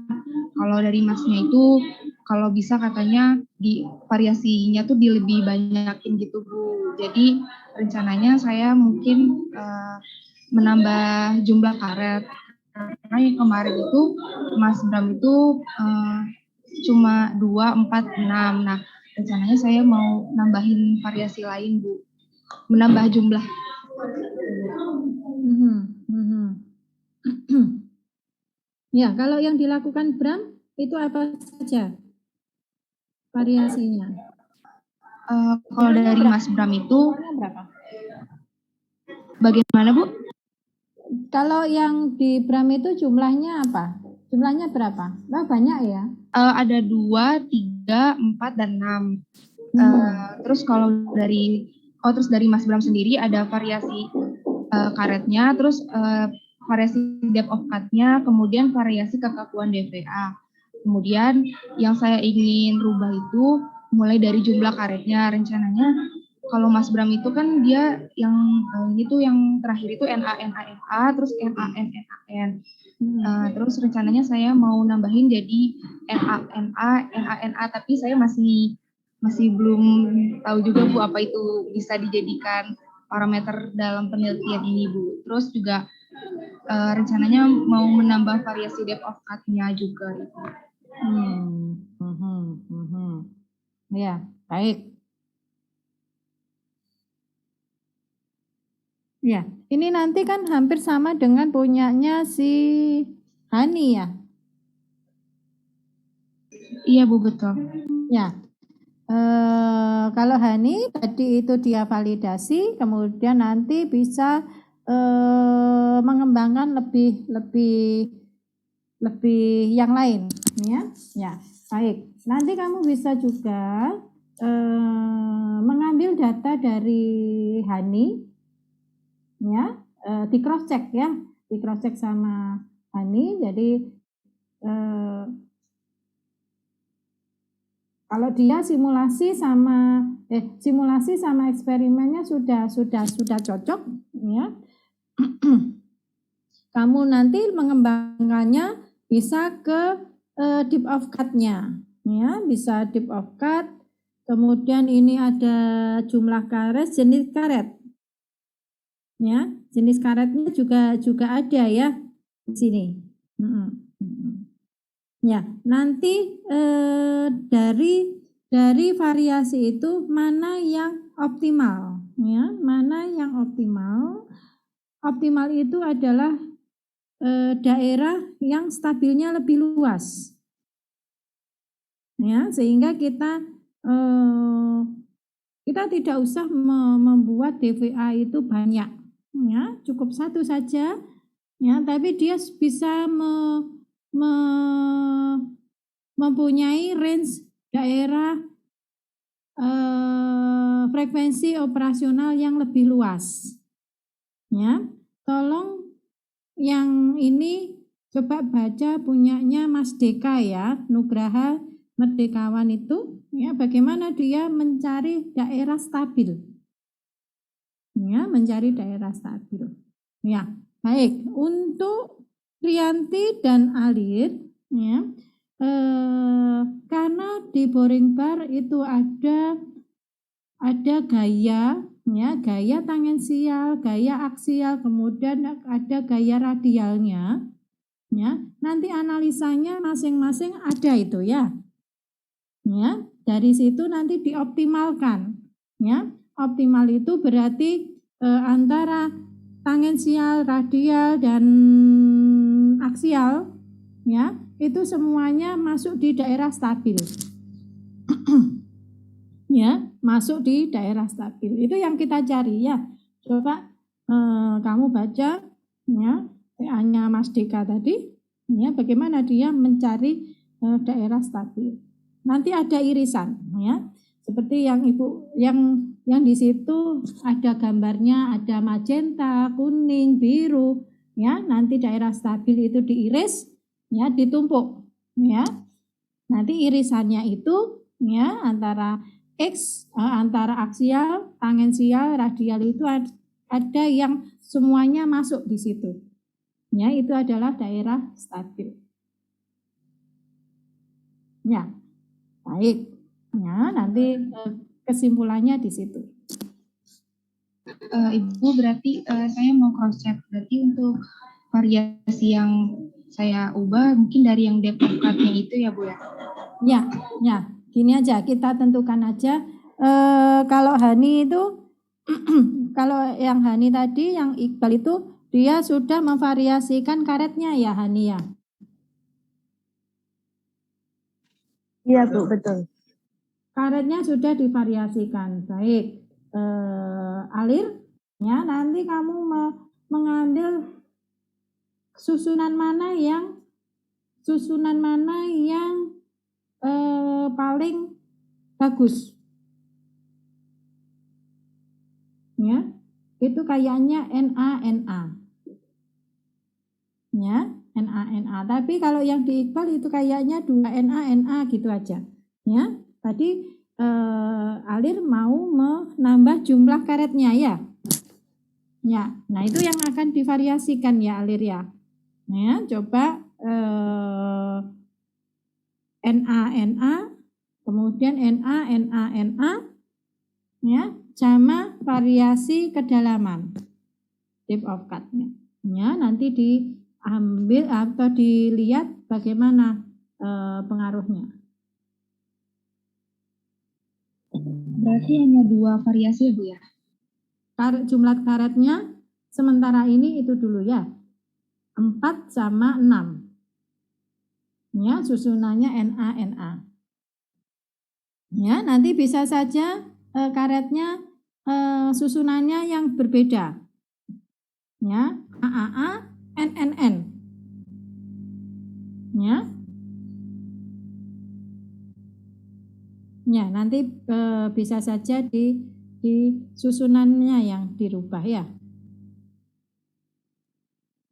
kalau dari Masnya itu kalau bisa katanya di variasinya tuh lebih banyakin gitu Bu. Jadi rencananya saya mungkin menambah jumlah karet. Karena yang kemarin itu Mas Bram itu cuma 2, 4, 6. Nah, rencananya saya mau nambahin variasi lain Bu. Menambah jumlah. Ya, kalau yang dilakukan Bram itu apa saja variasinya? Kalau dari Mas Bram itu berapa? bagaimana Bu? Kalau yang di Bram itu jumlahnya apa? Jumlahnya berapa? Nah, banyak ya. Ada 2, 3, 4, dan 6. Terus kalau dari Mas Bram sendiri ada variasi karetnya, terus variasi depth of cut-nya, kemudian variasi kekakuan DVA. Kemudian yang saya ingin rubah itu mulai dari jumlah karetnya. Rencananya kalau Mas Bram itu kan dia yang ini tuh yang terakhir itu NA, terus NAN. Terus rencananya saya mau nambahin jadi NA, tapi saya masih belum tahu juga Bu apa itu bisa dijadikan parameter dalam penelitian ini Bu. Terus juga rencananya mau menambah variasi depth of cut-nya juga. Ya, baik. Ya, ini nanti kan hampir sama dengan punyanya si Hani ya. Iya Bu, betul. Ya, kalau Hani tadi itu dia validasi, kemudian nanti bisa mengembangkan lebih yang lain, ya. Ya, baik. Nanti kamu bisa juga mengambil data dari Hani, ya, di cross check ya, di cross check sama Hani. Jadi kalau dia simulasi sama eksperimennya sudah cocok, ya. Kamu nanti mengembangkannya bisa ke deep of cut-nya, ya, bisa deep of cut. Kemudian ini ada jumlah karet, jenis karet, ya, jenis karetnya juga ada ya di sini. Ya, nanti dari variasi itu mana yang optimal, ya, mana yang optimal. Optimal itu adalah daerah yang stabilnya lebih luas, ya, sehingga kita tidak usah membuat DVA itu banyak, ya, cukup satu saja, ya, tapi dia bisa mempunyai range daerah frekuensi operasional yang lebih luas, ya. Tolong yang ini coba baca punyanya Mas Deka ya, Nugraha Merdekawan itu, ya, bagaimana dia mencari daerah stabil, ya, mencari daerah stabil. Ya, baik. Untuk Rianti dan Alir, ya, karena di boring bar itu ada gaya, ya, gaya tangensial, gaya aksial, kemudian ada gaya radialnya, ya. Nanti analisanya masing-masing ada itu ya. Ya, dari situ nanti dioptimalkan, ya. Optimal itu berarti antara tangensial, radial, dan aksial, ya, itu semuanya masuk di daerah stabil. Ya, masuk di daerah stabil. Itu yang kita cari ya. Coba kamu baca ya PA-nya Mas Deka tadi, ya, bagaimana dia mencari daerah stabil. Nanti ada irisan, ya. Seperti yang Ibu yang di situ ada gambarnya, ada magenta, kuning, biru, ya. Nanti daerah stabil itu diiris, ya, ditumpuk, ya. Nanti irisannya itu, ya, antara antara aksial, tangensial, radial itu ada yang semuanya masuk di situ. Ya, itu adalah daerah stabil. Ya, baik. Ya, nanti kesimpulannya di situ. Ibu, berarti saya mau cross check. Berarti untuk variasi yang saya ubah mungkin dari yang depth of cut-nya itu ya Bu ya? Ya. Gini aja, kita tentukan aja. Kalau Hani itu, kalau yang Hani tadi, yang Iqbal itu, dia sudah memvariasikan karetnya ya Hani ya? Iya Bu, betul. Karetnya sudah divariasikan. Baik, Alir, ya, nanti kamu mengambil susunan mana yang paling bagus? Ya, itu kayaknya NA. Ya, NA. Tapi kalau yang di Iqbal itu kayaknya 2 NA gitu aja. Ya, tadi Alir mau menambah jumlah karetnya ya. Ya, nah itu yang akan divariasikan ya Alir ya. Ya, coba NA, kemudian NA, ya, sama variasi kedalaman tip of cut-nya. Ya, nanti diambil atau dilihat bagaimana pengaruhnya. Berarti hanya 2 variasi ya Bu ya? Jumlah karetnya sementara ini itu dulu ya. 4 sama 6. Ya, susunannya NA. Ya, nanti bisa saja karetnya susunannya yang berbeda. Ya, AAA, NNN. Ya. Ya, nanti bisa saja di susunannya yang dirubah ya.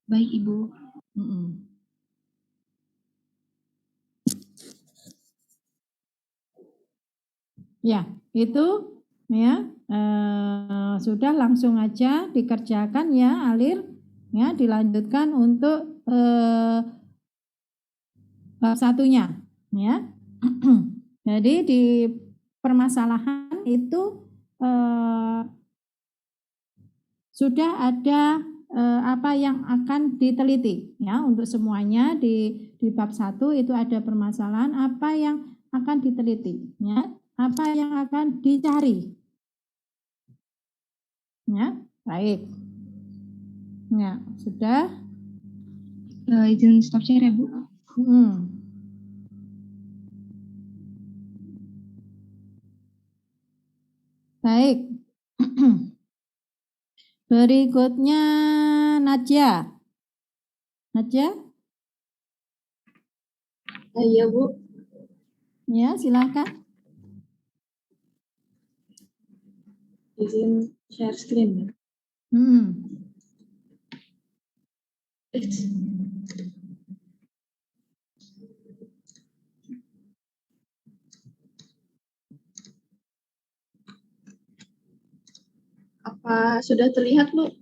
Baik Ibu. Ya, itu ya sudah langsung aja dikerjakan ya Alir. Ya, dilanjutkan untuk bab 1-nya ya. Jadi di permasalahan itu sudah ada apa yang akan diteliti ya untuk semuanya di bab 1 itu ada permasalahan apa yang akan diteliti ya, apa yang akan dicari. Ya, baik. Ya, sudah. Izin stop share ya Bu. Baik. Berikutnya Najwa. Iya Bu. Ya, silakan. Izin share screen. Apa sudah terlihat Bu?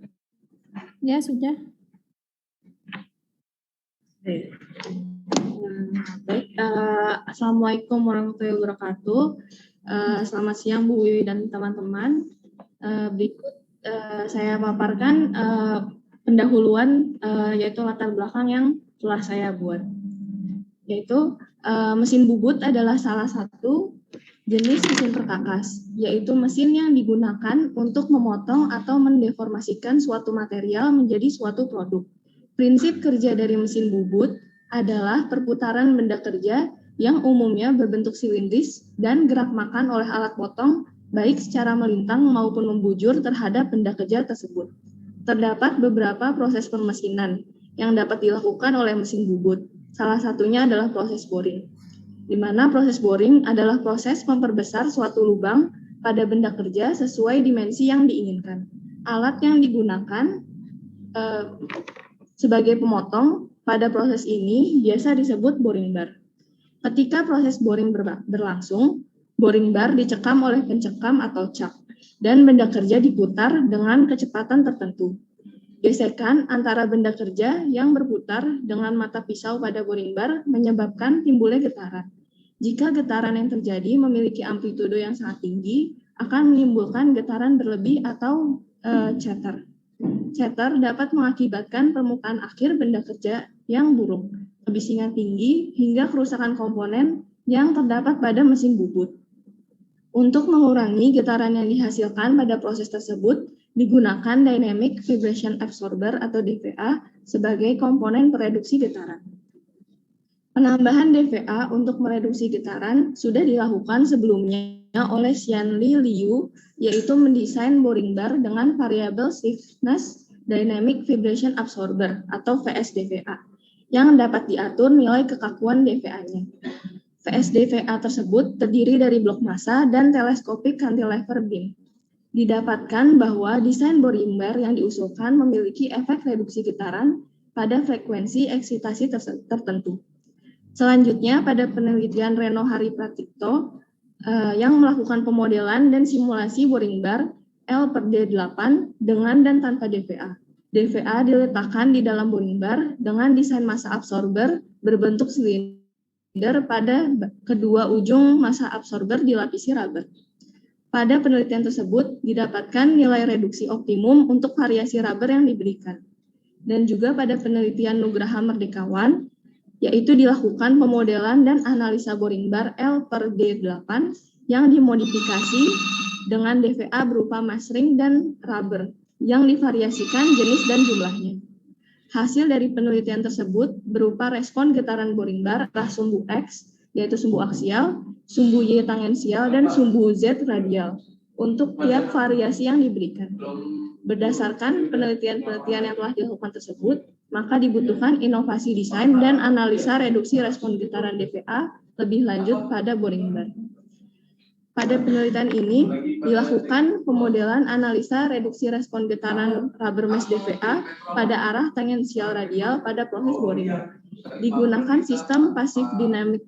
Ya, sudah. Baik, Assalamualaikum warahmatullahi wabarakatuh. Selamat siang Bu Wiwi dan teman-teman. Berikut saya paparkan pendahuluan yaitu latar belakang yang telah saya buat. Yaitu mesin bubut adalah salah satu jenis mesin perkakas, yaitu mesin yang digunakan untuk memotong atau mendeformasikan suatu material menjadi suatu produk. Prinsip kerja dari mesin bubut adalah perputaran benda kerja yang umumnya berbentuk silindris dan gerak makan oleh alat potong baik secara melintang maupun membujur terhadap benda kerja tersebut. Terdapat beberapa proses pemesinan yang dapat dilakukan oleh mesin bubut. Salah satunya adalah proses boring, di mana proses boring adalah proses memperbesar suatu lubang pada benda kerja sesuai dimensi yang diinginkan. Alat yang digunakan sebagai pemotong pada proses ini biasa disebut boring bar. Ketika proses boring berlangsung, boring bar dicekam oleh pencekam atau cak, dan benda kerja diputar dengan kecepatan tertentu. Gesekan antara benda kerja yang berputar dengan mata pisau pada boring bar menyebabkan timbulnya getaran. Jika getaran yang terjadi memiliki amplitudo yang sangat tinggi, akan menimbulkan getaran berlebih atau chatter. Chatter dapat mengakibatkan permukaan akhir benda kerja yang buruk, kebisingan tinggi, hingga kerusakan komponen yang terdapat pada mesin bubut. Untuk mengurangi getaran yang dihasilkan pada proses tersebut, digunakan Dynamic Vibration Absorber atau DVA sebagai komponen pereduksi getaran. Penambahan DVA untuk mereduksi getaran sudah dilakukan sebelumnya oleh Xianli Liu, yaitu mendesain boring bar dengan variabel stiffness Dynamic Vibration Absorber atau VSDVA, yang dapat diatur nilai kekakuan DVA-nya. VSDVA tersebut terdiri dari blok massa dan telescopic cantilever beam. Didapatkan bahwa desain boring bar yang diusulkan memiliki efek reduksi getaran pada frekuensi eksitasi tertentu. Selanjutnya, pada penelitian Reno Hari Pratikto yang melakukan pemodelan dan simulasi boring bar L/D8 dengan dan tanpa DVA. DVA diletakkan di dalam boring bar dengan desain massa absorber berbentuk silinder pada kedua ujung massa absorber dilapisi rubber. Pada penelitian tersebut didapatkan nilai reduksi optimum untuk variasi rubber yang diberikan. Dan juga pada penelitian Nugraha Merdekawan, yaitu dilakukan pemodelan dan analisa boring bar L/D8 yang dimodifikasi dengan DVA berupa mass ring dan rubber yang divariasikan jenis dan jumlahnya. Hasil dari penelitian tersebut berupa respon getaran boring bar arah sumbu X, yaitu sumbu aksial, sumbu Y tangensial, dan sumbu Z radial untuk tiap variasi yang diberikan. Berdasarkan penelitian-penelitian yang telah dilakukan tersebut, maka dibutuhkan inovasi desain dan analisa reduksi respon getaran DVA lebih lanjut pada boring bar. Pada penelitian ini dilakukan pemodelan analisa reduksi respon getaran rubber mass DVA pada arah tangensial radial pada proses boring. Digunakan sistem passive dynamic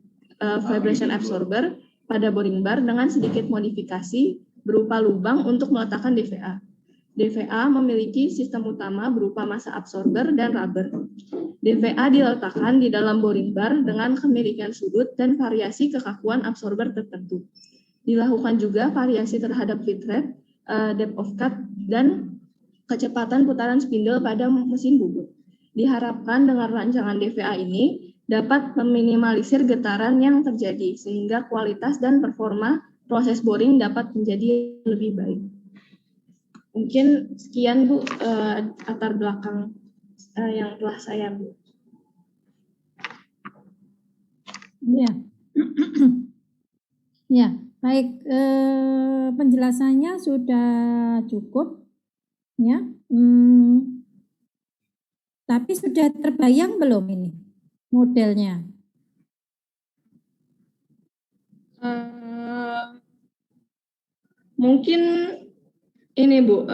vibration absorber pada boring bar dengan sedikit modifikasi berupa lubang untuk meletakkan DVA. DVA memiliki sistem utama berupa massa absorber dan rubber. DVA diletakkan di dalam boring bar dengan kemiringan sudut dan variasi kekakuan absorber tertentu. Dilakukan juga variasi terhadap feed rate, depth of cut, dan kecepatan putaran spindle pada mesin bubut. Diharapkan dengan rancangan DVA ini dapat meminimalisir getaran yang terjadi sehingga kualitas dan performa proses boring dapat menjadi lebih baik. Mungkin sekian Bu latar belakang yang telah saya Bu. Ya. Ya, baik, penjelasannya sudah cukup ya. Tapi sudah terbayang belum ini modelnya? Mungkin ini Bu,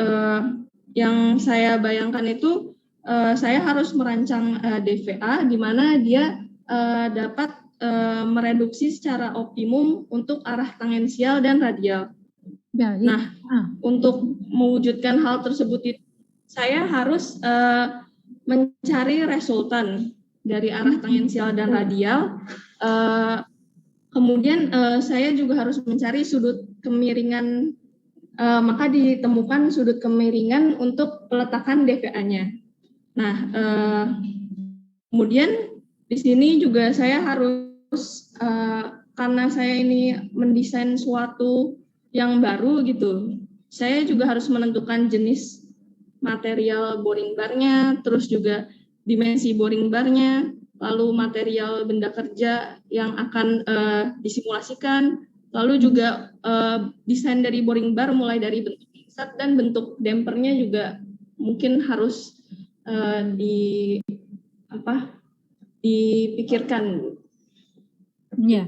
yang saya bayangkan itu saya harus merancang DVA di mana dia dapat mereduksi secara optimum untuk arah tangensial dan radial. Ya, nah, untuk mewujudkan hal tersebut, saya harus mencari resultan dari arah tangensial dan radial. Kemudian saya juga harus mencari sudut kemiringan, maka ditemukan sudut kemiringan untuk peletakan DVA-nya. Nah, kemudian di sini juga saya harus karena saya ini mendesain suatu yang baru gitu, saya juga harus menentukan jenis material boring bar-nya, terus juga dimensi boring bar-nya, lalu material benda kerja yang akan disimulasikan, lalu juga desain dari boring bar mulai dari bentuk insert dan bentuk dampernya juga mungkin harus dipikirkan. Ya,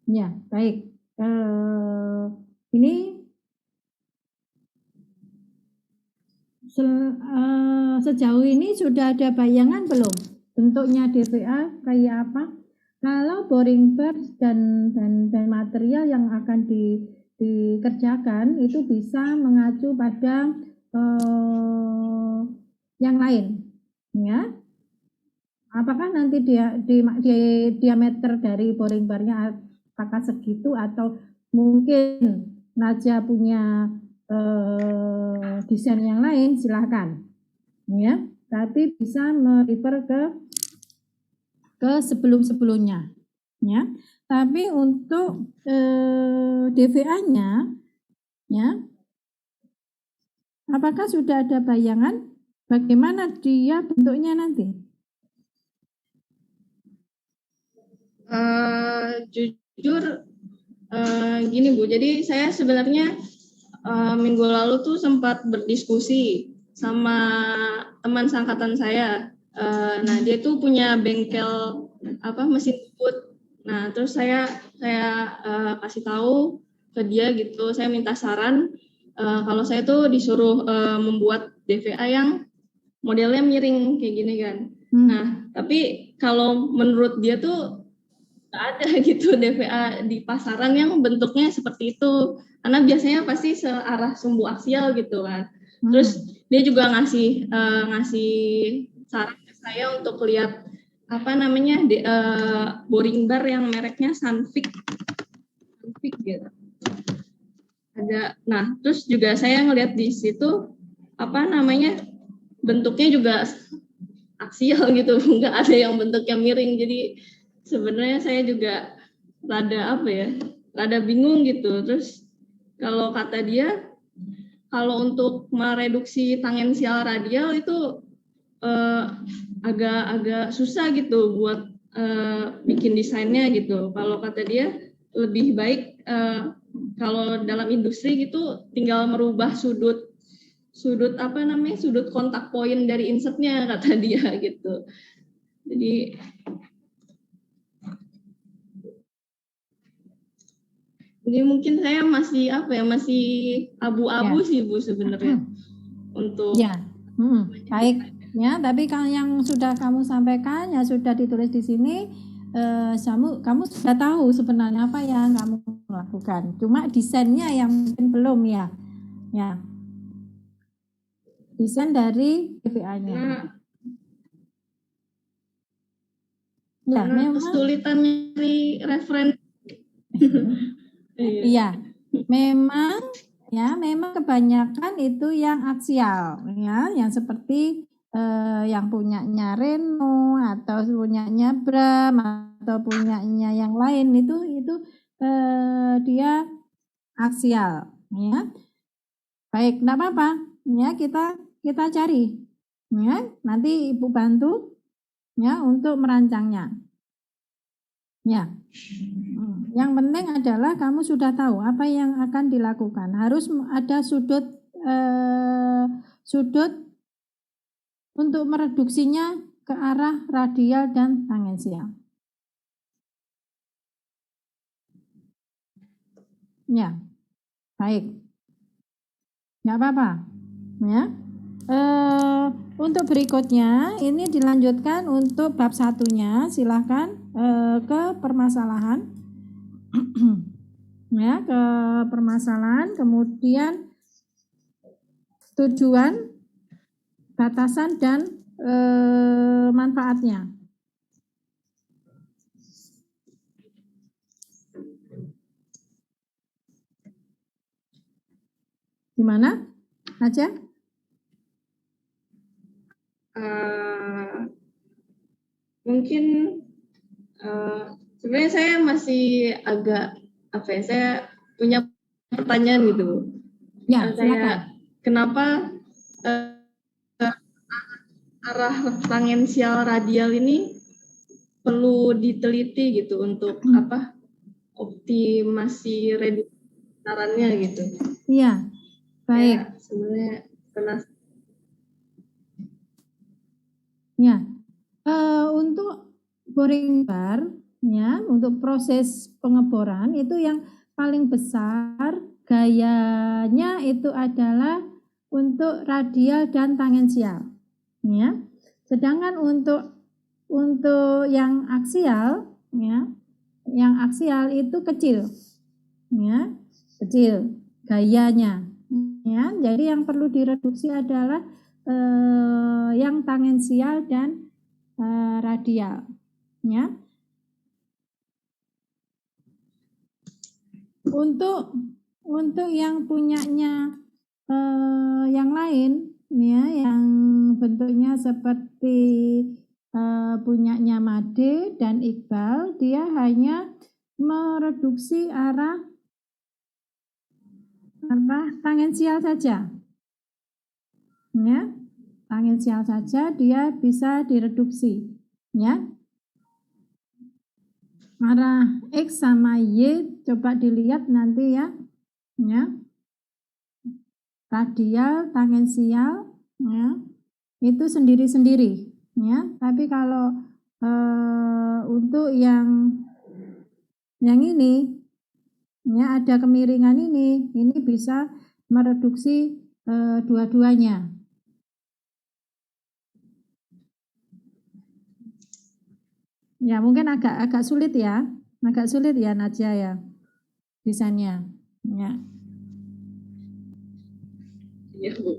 ya, baik. Ini sejauh ini sudah ada bayangan belum bentuknya DVA kayak apa? Kalau boring bar dan material yang akan dikerjakan itu bisa mengacu pada yang lain, ya. Apakah nanti di diameter dari boring barnya apakah segitu atau mungkin Naja punya desain yang lain, silahkan, ya. Tapi bisa merefer ke sebelum-sebelumnya, ya. Tapi untuk DVA-nya, ya, apakah sudah ada bayangan bagaimana dia bentuknya nanti? Jujur gini Bu, jadi saya sebenarnya minggu lalu tuh sempat berdiskusi sama teman seangkatan saya. Nah, dia tuh punya bengkel mesin bubut. Nah, terus saya kasih tahu ke dia gitu, saya minta saran kalau saya tuh disuruh membuat DVA yang modelnya miring kayak gini kan. Nah, tapi kalau menurut dia tuh nggak ada gitu DVA di pasaran yang bentuknya seperti itu, karena biasanya pasti searah sumbu aksial gitu kan. Terus dia juga ngasih saran ke saya untuk lihat boring bar yang mereknya Sunfix gitu. Nah terus juga saya ngelihat di situ bentuknya juga aksial gitu, nggak ada yang bentuknya miring. Jadi sebenarnya saya juga rada bingung gitu. Terus kalau kata dia, kalau untuk mereduksi tangensial radial itu agak susah gitu buat bikin desainnya gitu. Kalau kata dia lebih baik kalau dalam industri gitu tinggal merubah sudut kontak poin dari insertnya, kata dia gitu. Jadi mungkin saya masih abu-abu sih Bu sebenarnya untuk baik ya. Tapi kalau yang sudah kamu sampaikan ya sudah ditulis di sini, kamu sudah tahu sebenarnya apa yang kamu lakukan. Cuma desainnya yang mungkin belum ya. Desain dari DVA-nya. Memang kesulitan nyari referensi. Iya, memang kebanyakan itu yang aksial ya, yang seperti yang punyanya Renault atau punyanya Bram atau punyanya yang lain itu dia aksial ya. Baik, enggak apa-apa ya, kita cari ya, nanti Ibu bantu ya untuk merancangnya ya. Yang penting adalah kamu sudah tahu apa yang akan dilakukan. Harus ada sudut untuk mereduksinya ke arah radial dan tangensial. Ya, baik. Nggak apa-apa. Ya. Untuk berikutnya ini dilanjutkan untuk bab satunya. Silahkan ke permasalahan. Ya, ke permasalahan, kemudian tujuan, batasan dan manfaatnya. Gimana aja? Mungkin sebenarnya saya masih agak saya punya pertanyaan gitu. Ya, kenapa arah tangensial radial ini perlu diteliti gitu untuk optimasi reduksi sarannya gitu. Iya, baik. Ya, sebenarnya ya, untuk boring bar, ya, untuk proses pengeboran itu yang paling besar gayanya itu adalah untuk radial dan tangensial, ya. Sedangkan untuk yang aksial, ya, yang aksial itu kecil, ya, kecil gayanya, ya. Jadi yang perlu direduksi adalah yang tangensial dan radial, ya. Untuk yang punyanya yang lain, ya, yang bentuknya seperti punyanya Made dan Iqbal, dia hanya mereduksi arah tangensial saja, ya, tangensial saja dia bisa direduksi, ya. Arah X sama Y coba dilihat nanti ya, ya. Radial, tangensial, ya, itu sendiri-sendiri, ya. Tapi kalau untuk yang ini, ya ada kemiringan ini bisa mereduksi dua-duanya. Ya mungkin agak sulit ya Nadia ya desainnya. Ya. Iya, Bu.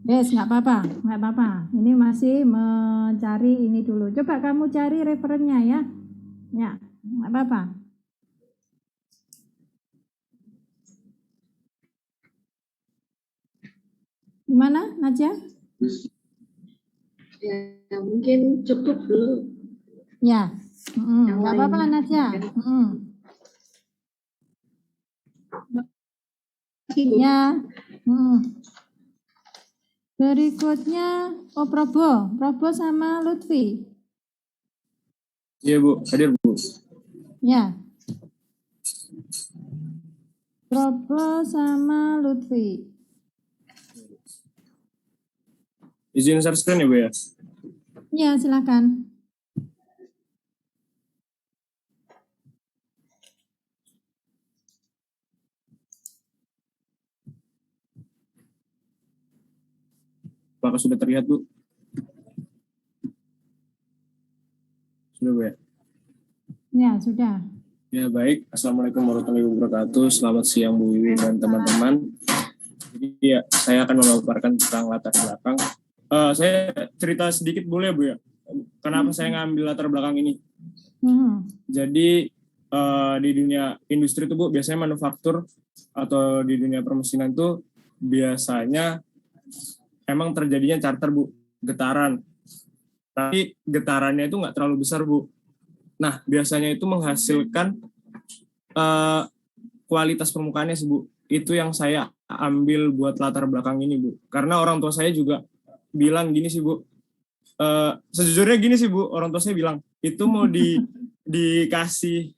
Yes, nggak apa-apa. Ini masih mencari ini dulu. Coba kamu cari referennya ya. Ya, nggak apa-apa. Gimana, Nadia? Ya, mungkin cukup dulu. Ya, Yang nggak lain. apa-apa, Nadia. Ya. Berikutnya, Probo sama Lutfi. Iya Bu, hadir Bu. Ya. Probo sama Lutfi. Izin share screen ya Bu ya? Ya, silakan. Apakah sudah terlihat Bu? Sudah Bu ya? Ya, sudah. Ya baik, Assalamualaikum warahmatullahi wabarakatuh. Selamat siang Bu Wiwi dan teman-teman. Jadi ya, saya akan memaparkan tentang latar belakang. Saya cerita sedikit boleh Bu ya? Kenapa saya ngambil latar belakang ini? Jadi di dunia industri itu Bu, biasanya manufaktur atau di dunia permesinan itu biasanya emang terjadinya charter Bu, getaran. Tapi getarannya itu nggak terlalu besar Bu. Nah, biasanya itu menghasilkan kualitas permukaannya sih Bu. Itu yang saya ambil buat latar belakang ini Bu. Karena orang tua saya juga bilang gini sih Bu. Sejujurnya gini sih Bu, orang tua saya bilang, itu mau dikasih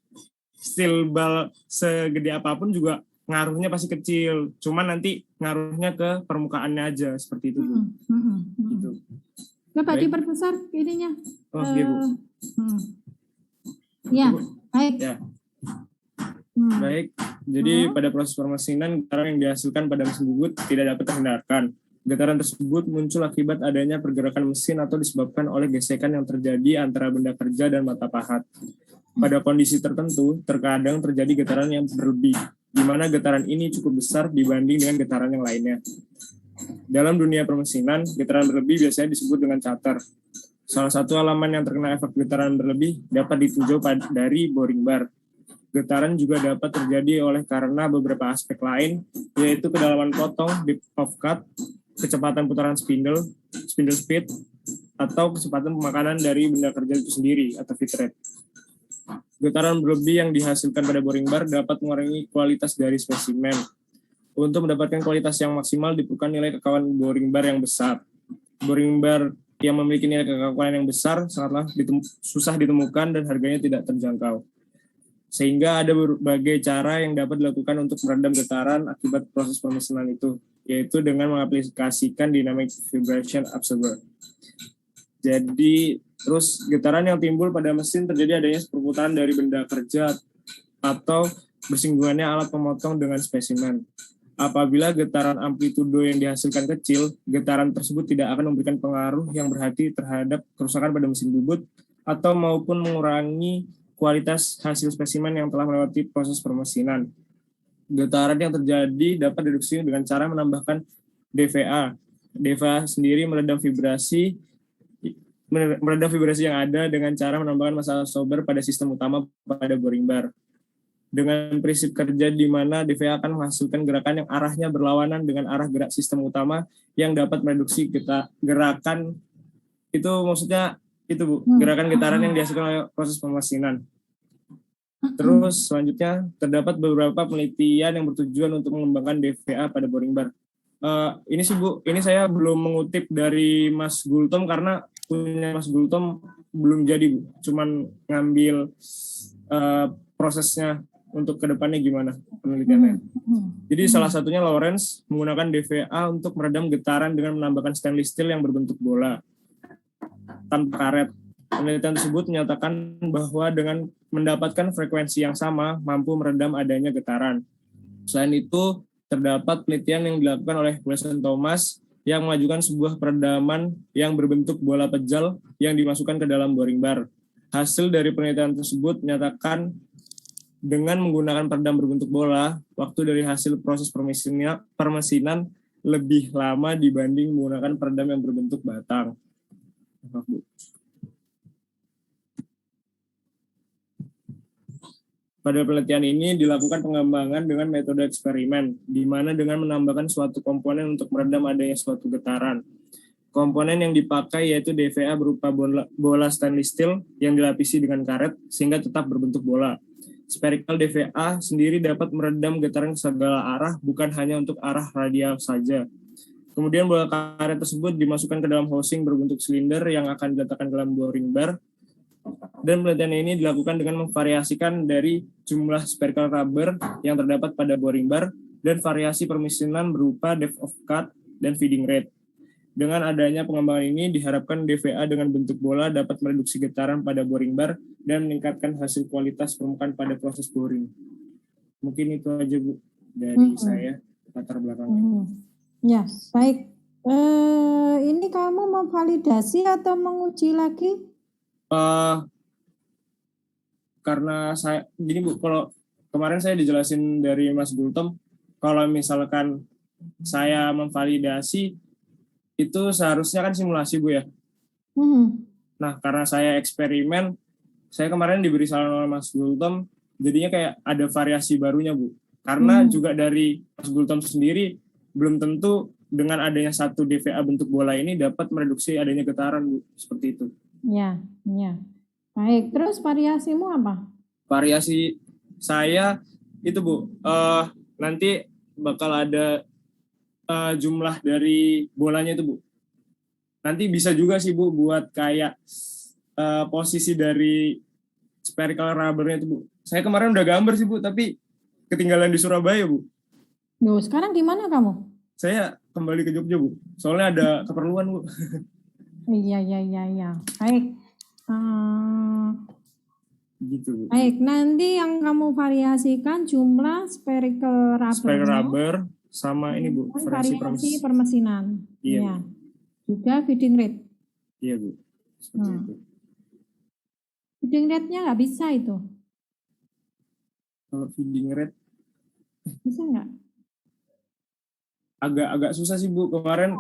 steel ball segede apapun juga ngaruhnya pasti kecil. Cuman nanti ngaruhnya ke permukaannya aja, seperti itu Bu. Gitu. Coba Baik. diperbesar ininya. Oh, iya Bu. Ya, baik. Ya. Baik, jadi pada proses permesinan, getaran yang dihasilkan pada mesin bubut tidak dapat terhindarkan. Getaran tersebut muncul akibat adanya pergerakan mesin atau disebabkan oleh gesekan yang terjadi antara benda kerja dan mata pahat. Pada kondisi tertentu, terkadang terjadi getaran yang berlebih, di mana getaran ini cukup besar dibanding dengan getaran yang lainnya. Dalam dunia permesinan, getaran berlebih biasanya disebut dengan chatter. Salah satu elemen yang terkena efek getaran berlebih dapat ditinjau dari boring bar. Getaran juga dapat terjadi oleh karena beberapa aspek lain, yaitu kedalaman potong, depth of cut, kecepatan putaran spindle speed, atau kecepatan pemakanan dari benda kerja itu sendiri, atau feed rate. Getaran berlebih yang dihasilkan pada boring bar dapat mengurangi kualitas dari spesimen. Untuk mendapatkan kualitas yang maksimal diperlukan nilai kekakuan boring bar yang besar. Boring bar yang memiliki nilai kekakuan yang besar sangatlah susah ditemukan dan harganya tidak terjangkau. Sehingga ada berbagai cara yang dapat dilakukan untuk meredam getaran akibat proses permesinan itu, yaitu dengan mengaplikasikan dynamic vibration absorber. Jadi, terus getaran yang timbul pada mesin terjadi adanya perputaran dari benda kerja atau bersinggungannya alat pemotong dengan spesimen. Apabila getaran amplitudo yang dihasilkan kecil, getaran tersebut tidak akan memberikan pengaruh yang berarti terhadap kerusakan pada mesin bubut atau maupun mengurangi kualitas hasil spesimen yang telah melewati proses permesinan. Getaran yang terjadi dapat direduksi dengan cara menambahkan DVA. DVA sendiri meredam vibrasi yang ada dengan cara menambahkan massa absorber pada sistem utama pada boring bar. Dengan prinsip kerja di mana DVA akan menghasilkan gerakan yang arahnya berlawanan dengan arah gerak sistem utama yang dapat mereduksi gerakan itu, maksudnya itu Bu, gerakan getaran yang dihasilkan oleh proses permesinan. Terus selanjutnya terdapat beberapa penelitian yang bertujuan untuk mengembangkan DVA pada boring bar. Ini sih Bu, ini saya belum mengutip dari Mas Gultom karena punya Mas Gultom belum jadi Bu, cuman ngambil prosesnya untuk kedepannya gimana penelitiannya. Jadi salah satunya Lawrence menggunakan DVA untuk meredam getaran dengan menambahkan stainless steel yang berbentuk bola tanpa karet. Penelitian tersebut menyatakan bahwa dengan mendapatkan frekuensi yang sama mampu meredam adanya getaran. Selain itu, terdapat penelitian yang dilakukan oleh Wilson Thomas yang mengajukan sebuah peredaman yang berbentuk bola pejal yang dimasukkan ke dalam boring bar. Hasil dari penelitian tersebut menyatakan dengan menggunakan peredam berbentuk bola, waktu dari hasil proses permesinan lebih lama dibanding menggunakan peredam yang berbentuk batang. Pada penelitian ini dilakukan pengembangan dengan metode eksperimen, di mana dengan menambahkan suatu komponen untuk meredam adanya suatu getaran. Komponen yang dipakai yaitu DVA berupa bola stainless steel yang dilapisi dengan karet sehingga tetap berbentuk bola. Spherical DVA sendiri dapat meredam getaran ke segala arah, bukan hanya untuk arah radial saja. Kemudian bola karet tersebut dimasukkan ke dalam housing berbentuk silinder yang akan diletakkan ke dalam boring bar. Dan penelitian ini dilakukan dengan memvariasikan dari jumlah spherical rubber yang terdapat pada boring bar dan variasi permesinan berupa depth of cut dan feeding rate. Dengan adanya pengembangan ini, diharapkan DVA dengan bentuk bola dapat mereduksi getaran pada boring bar dan meningkatkan hasil kualitas permukaan pada proses boring. Mungkin itu aja, Bu, dari saya, latar belakangnya. Ya, baik. Ini kamu memvalidasi atau menguji lagi? Karena saya, gini Bu, kalau kemarin saya dijelasin dari Mas Gultom, kalau misalkan saya memvalidasi, itu seharusnya kan simulasi Bu ya. Nah, karena saya eksperimen, saya kemarin diberi saran oleh Mas Gultom, jadinya kayak ada variasi barunya Bu. Karena juga dari Mas Gultom sendiri, belum tentu dengan adanya satu DVA bentuk bola ini dapat mereduksi adanya getaran Bu, seperti itu. Ya. Baik, terus variasimu apa? Variasi saya itu Bu, nanti bakal ada jumlah dari bolanya itu Bu. Nanti bisa juga sih Bu buat kayak posisi dari spherical rubbernya itu Bu. Saya kemarin udah gambar sih Bu, tapi ketinggalan di Surabaya Bu. Loh, sekarang di mana kamu? Saya kembali ke Jogja Bu. Soalnya ada keperluan Bu. Iya. Baik. Gitu Bu. Baik, nanti yang kamu variasikan jumlah spherical rubber sama ini Bu, variasi permesinan. Iya. Juga feeding rate. Iya Bu. Seperti itu. Feeding rate-nya nggak bisa itu. Kalau feeding rate bisa nggak? Agak susah sih Bu. Kemarin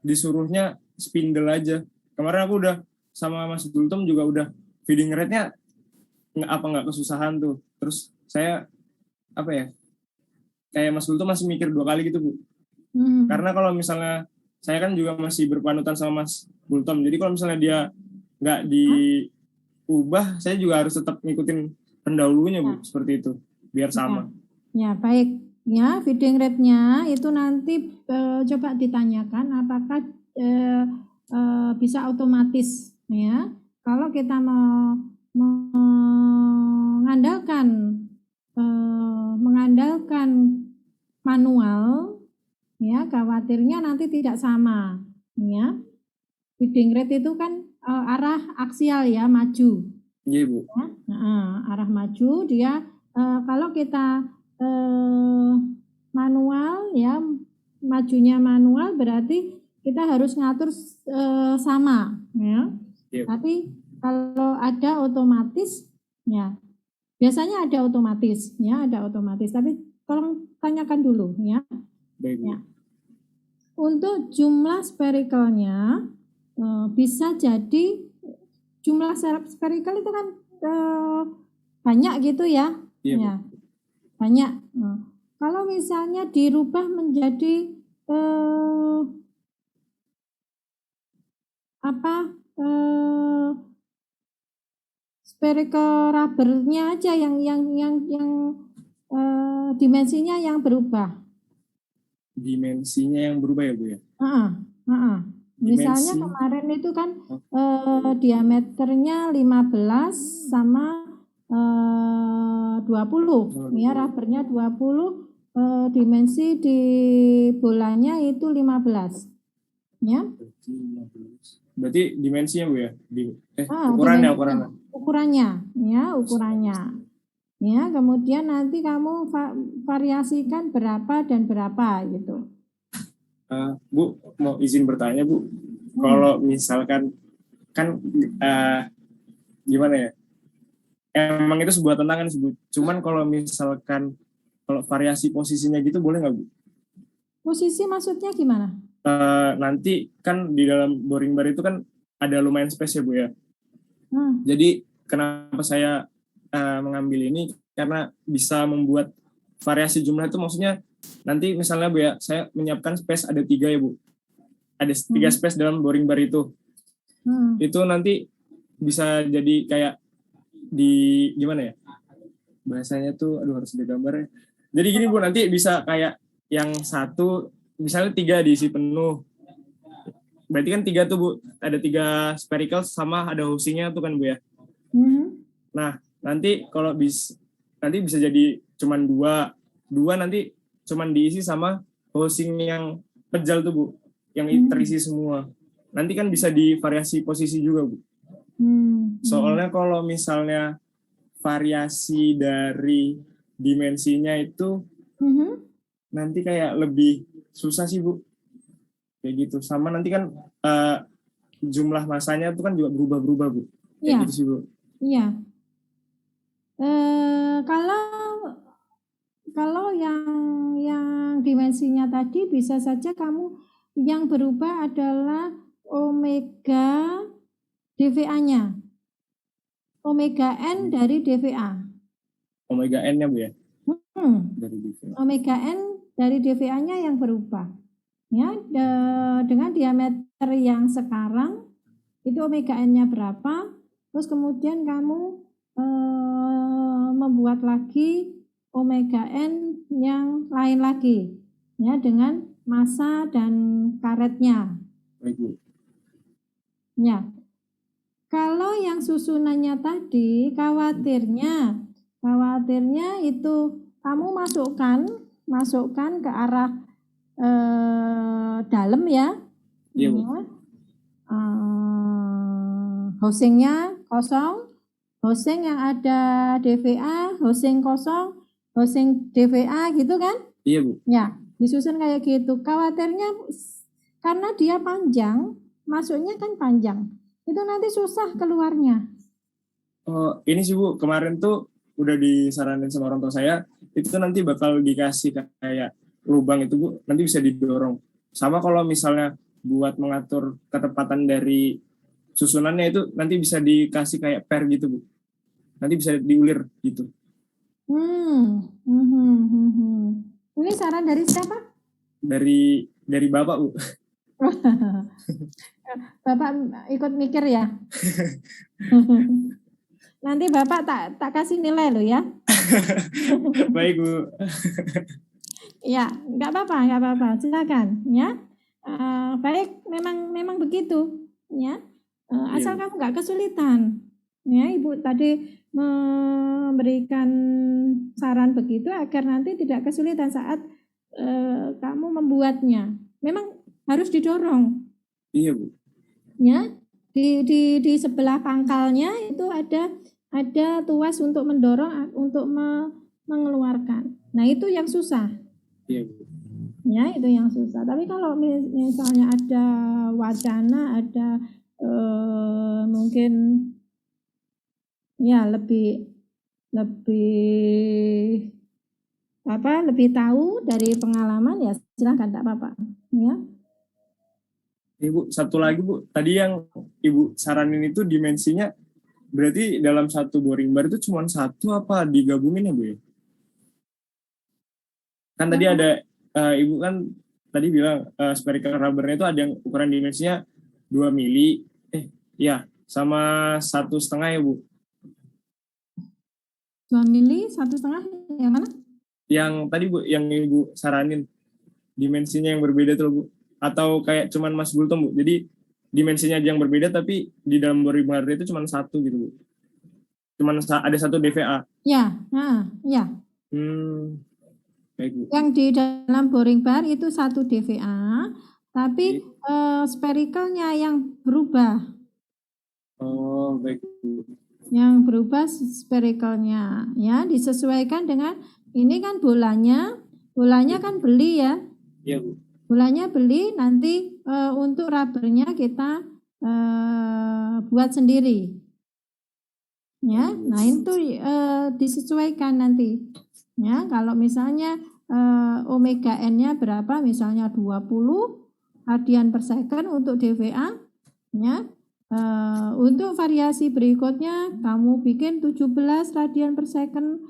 disuruhnya spindle aja. Kemarin aku udah sama Mas Gultom juga udah feeding rate-nya nggak kesusahan tuh. Terus saya kayak Mas Gultom masih mikir 2 kali gitu Bu. Karena kalau misalnya saya kan juga masih berpanutan sama Mas Gultom. Jadi kalau misalnya dia nggak diubah, saya juga harus tetap ngikutin pendahulunya Bu, seperti itu, biar sama. Ya, baik. Ya, feeding rate-nya itu nanti coba ditanyakan apakah bisa otomatis ya. Kalau kita mau mengandalkan manual ya, khawatirnya nanti tidak sama ya. Feeding rate itu kan arah aksial ya, maju. Iya Bu. Ya, arah maju dia kalau kita manual ya, majunya manual berarti kita harus ngatur sama ya. Yep. Tapi kalau ada otomatis ya, biasanya ada otomatis ya, ada otomatis, tapi tolong tanyakan dulu ya. Baik. Ya. Untuk jumlah sphericalnya bisa jadi jumlah spherical itu kan banyak gitu ya. Yep. Ya. Banyak. Kalau misalnya dirubah menjadi spherical rubbernya aja yang dimensinya yang berubah. Dimensinya yang berubah ya Bu ya? Misalnya kemarin itu kan diameternya 15 sama 20 ya, rubbernya 20, dimensi di bolanya itu 15 ya. Berarti dimensinya Bu ya? Ukurannya. Ukurannya. Ya, kemudian nanti kamu variasikan berapa dan berapa gitu. Bu, mau izin bertanya Bu, kalau misalkan kan gimana ya? Emang itu sebuah tantangan sih Bu. Cuman kalau misalkan kalau variasi posisinya gitu boleh nggak Bu? Posisi maksudnya gimana? Nanti kan di dalam boring bar itu kan ada lumayan space ya Bu ya. Jadi kenapa saya mengambil ini karena bisa membuat variasi jumlah itu, maksudnya nanti misalnya Bu ya, saya menyiapkan space ada 3 ya Bu. Ada 3 space dalam boring bar itu. Itu nanti bisa jadi kayak di gimana ya? Bahasanya tuh harus ada gambarnya. Jadi gini Bu, nanti bisa kayak yang satu misalnya 3 diisi penuh. Berarti kan 3 tuh Bu, ada 3 spherical sama ada housingnya tuh kan Bu ya. Nah, nanti kalau nanti bisa jadi cuman 2 nanti cuman diisi sama housing yang pejal tuh Bu, yang terisi semua. Nanti kan bisa divariasi posisi juga Bu. Soalnya kalau misalnya variasi dari dimensinya itu nanti kayak lebih susah sih Bu, kayak gitu. Sama nanti kan jumlah masanya itu kan juga berubah-berubah Bu, kayak gitu sih Bu. Iya. Kalau yang dimensinya tadi bisa saja kamu yang berubah adalah omega DVA-nya. Omega N dari DVA. Omega N-nya Bu ya? Dari DVA. Omega N dari DVA-nya yang berubah. Ya, dengan diameter yang sekarang itu omega N-nya berapa, terus kemudian kamu membuat lagi omega N yang lain lagi, ya, dengan massa dan karetnya. Baik Bu. Ya. Kalau yang susunannya tadi, khawatirnya itu kamu masukkan ke arah dalam ya. Iya Bu. Housingnya kosong, housing yang ada DVA, housing kosong, housing DVA gitu kan? Iya Bu. Ya, disusun kayak gitu. Khawatirnya karena dia panjang, masuknya kan panjang. Itu nanti susah keluarnya. Oh, ini sih Bu, kemarin tuh udah disaranin sama orang tua saya, itu nanti bakal dikasih kayak lubang itu Bu, nanti bisa didorong. Sama kalau misalnya buat mengatur ketepatan dari susunannya itu nanti bisa dikasih kayak per gitu Bu. Nanti bisa diulir gitu. Ini saran dari siapa? Dari Bapak Bu. Bapak ikut mikir ya. Nanti Bapak tak kasih nilai lo ya. Baik Bu. Ya, nggak apa-apa, silakan ya. Baik, memang begitu ya. Asal kamu nggak kesulitan. Ya, Ibu tadi memberikan saran begitu agar nanti tidak kesulitan saat kamu membuatnya. Memang harus didorong. Iya Bu. Ya, di sebelah pangkalnya itu ada tuas untuk mendorong, untuk mengeluarkan. Nah, itu yang susah. Iya Bu. Ya, itu yang susah. Tapi kalau misalnya ada wacana, ada mungkin ya lebih tahu dari pengalaman, ya silahkan, tak apa-apa ya. Ibu, satu lagi Bu, tadi yang Ibu saranin itu dimensinya berarti dalam satu boring bar itu cuma satu apa digabungin ya Bu ya? Kan tadi ada Ibu kan tadi bilang spherical rubbernya itu ada yang ukuran dimensinya 2 mili, sama 1,5 ya Bu? 2 mili, 1,5 yang mana? Yang tadi Bu, yang Ibu saranin dimensinya yang berbeda tuh Bu. Atau kayak cuman Mas Gultom Bu, jadi dimensinya aja yang berbeda tapi di dalam boring bar itu cuman 1 gitu Bu. Cuman ada 1 DVA. Ya, ya. Baik, Bu. Yang di dalam boring bar itu 1 dVA, tapi sperikalnya yang berubah. Oh, baik, Bu. Yang berubah sperikalnya, ya, disesuaikan dengan ini kan bolanya kan beli ya. Iya, Bu. Bolanya beli, nanti untuk rubbernya kita buat sendiri. Ya, nah itu disesuaikan nanti. Ya, kalau misalnya omega N-nya berapa, misalnya 20 radian per second untuk dVA, ya. Untuk variasi berikutnya kamu bikin 17 radian per second,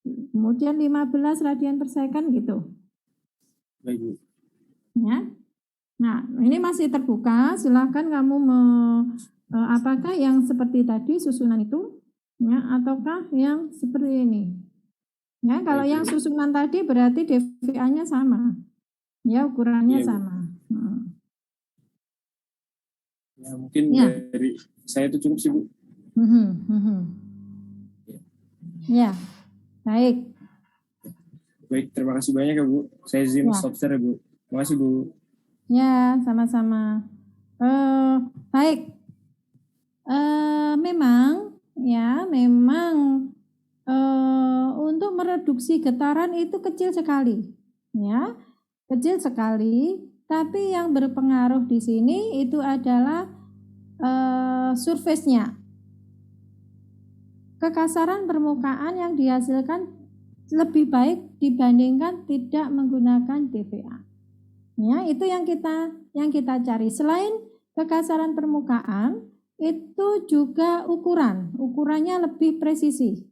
kemudian 15 radian per second gitu. Baik, Bu. Ya. Nah, ini masih terbuka, silakan kamu apakah yang seperti tadi susunan itu, ya, ataukah yang seperti ini. Ya, kalau yang susunan tadi berarti dVA-nya sama. Ya, ukurannya sama. Ya, mungkin dari saya itu cukup sih, Bu. Ya, baik. Baik, terima kasih banyak ya, Bu. Saya izin stop share ya, Bu. Terima kasih, Bu. Ya, sama-sama. Baik. Memang untuk mereduksi getaran itu kecil sekali, ya, kecil sekali. Tapi yang berpengaruh di sini itu adalah surface-nya. Kekasaran permukaan yang dihasilkan lebih baik dibandingkan tidak menggunakan dVA. Ya, itu yang kita cari. Selain kekasaran permukaan, itu juga ukurannya lebih presisi.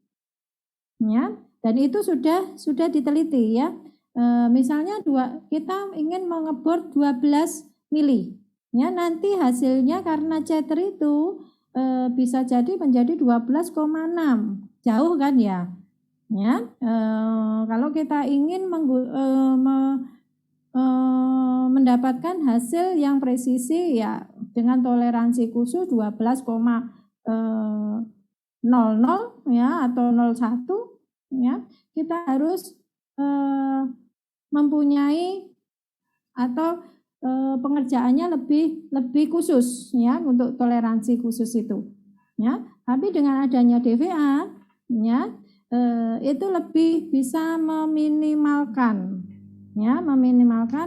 Ya, dan itu sudah diteliti ya. Misalnya kita ingin mengebor 12 mili. Ya, nanti hasilnya karena ceter itu bisa jadi menjadi 12,6. Jauh kan ya? Ya, kalau kita ingin mendapatkan hasil yang presisi ya dengan toleransi khusus 12,00 ya atau 01 ya, kita harus mempunyai atau pengerjaannya lebih khusus ya untuk toleransi khusus itu ya. Tapi dengan adanya dVA ya itu lebih bisa meminimalkan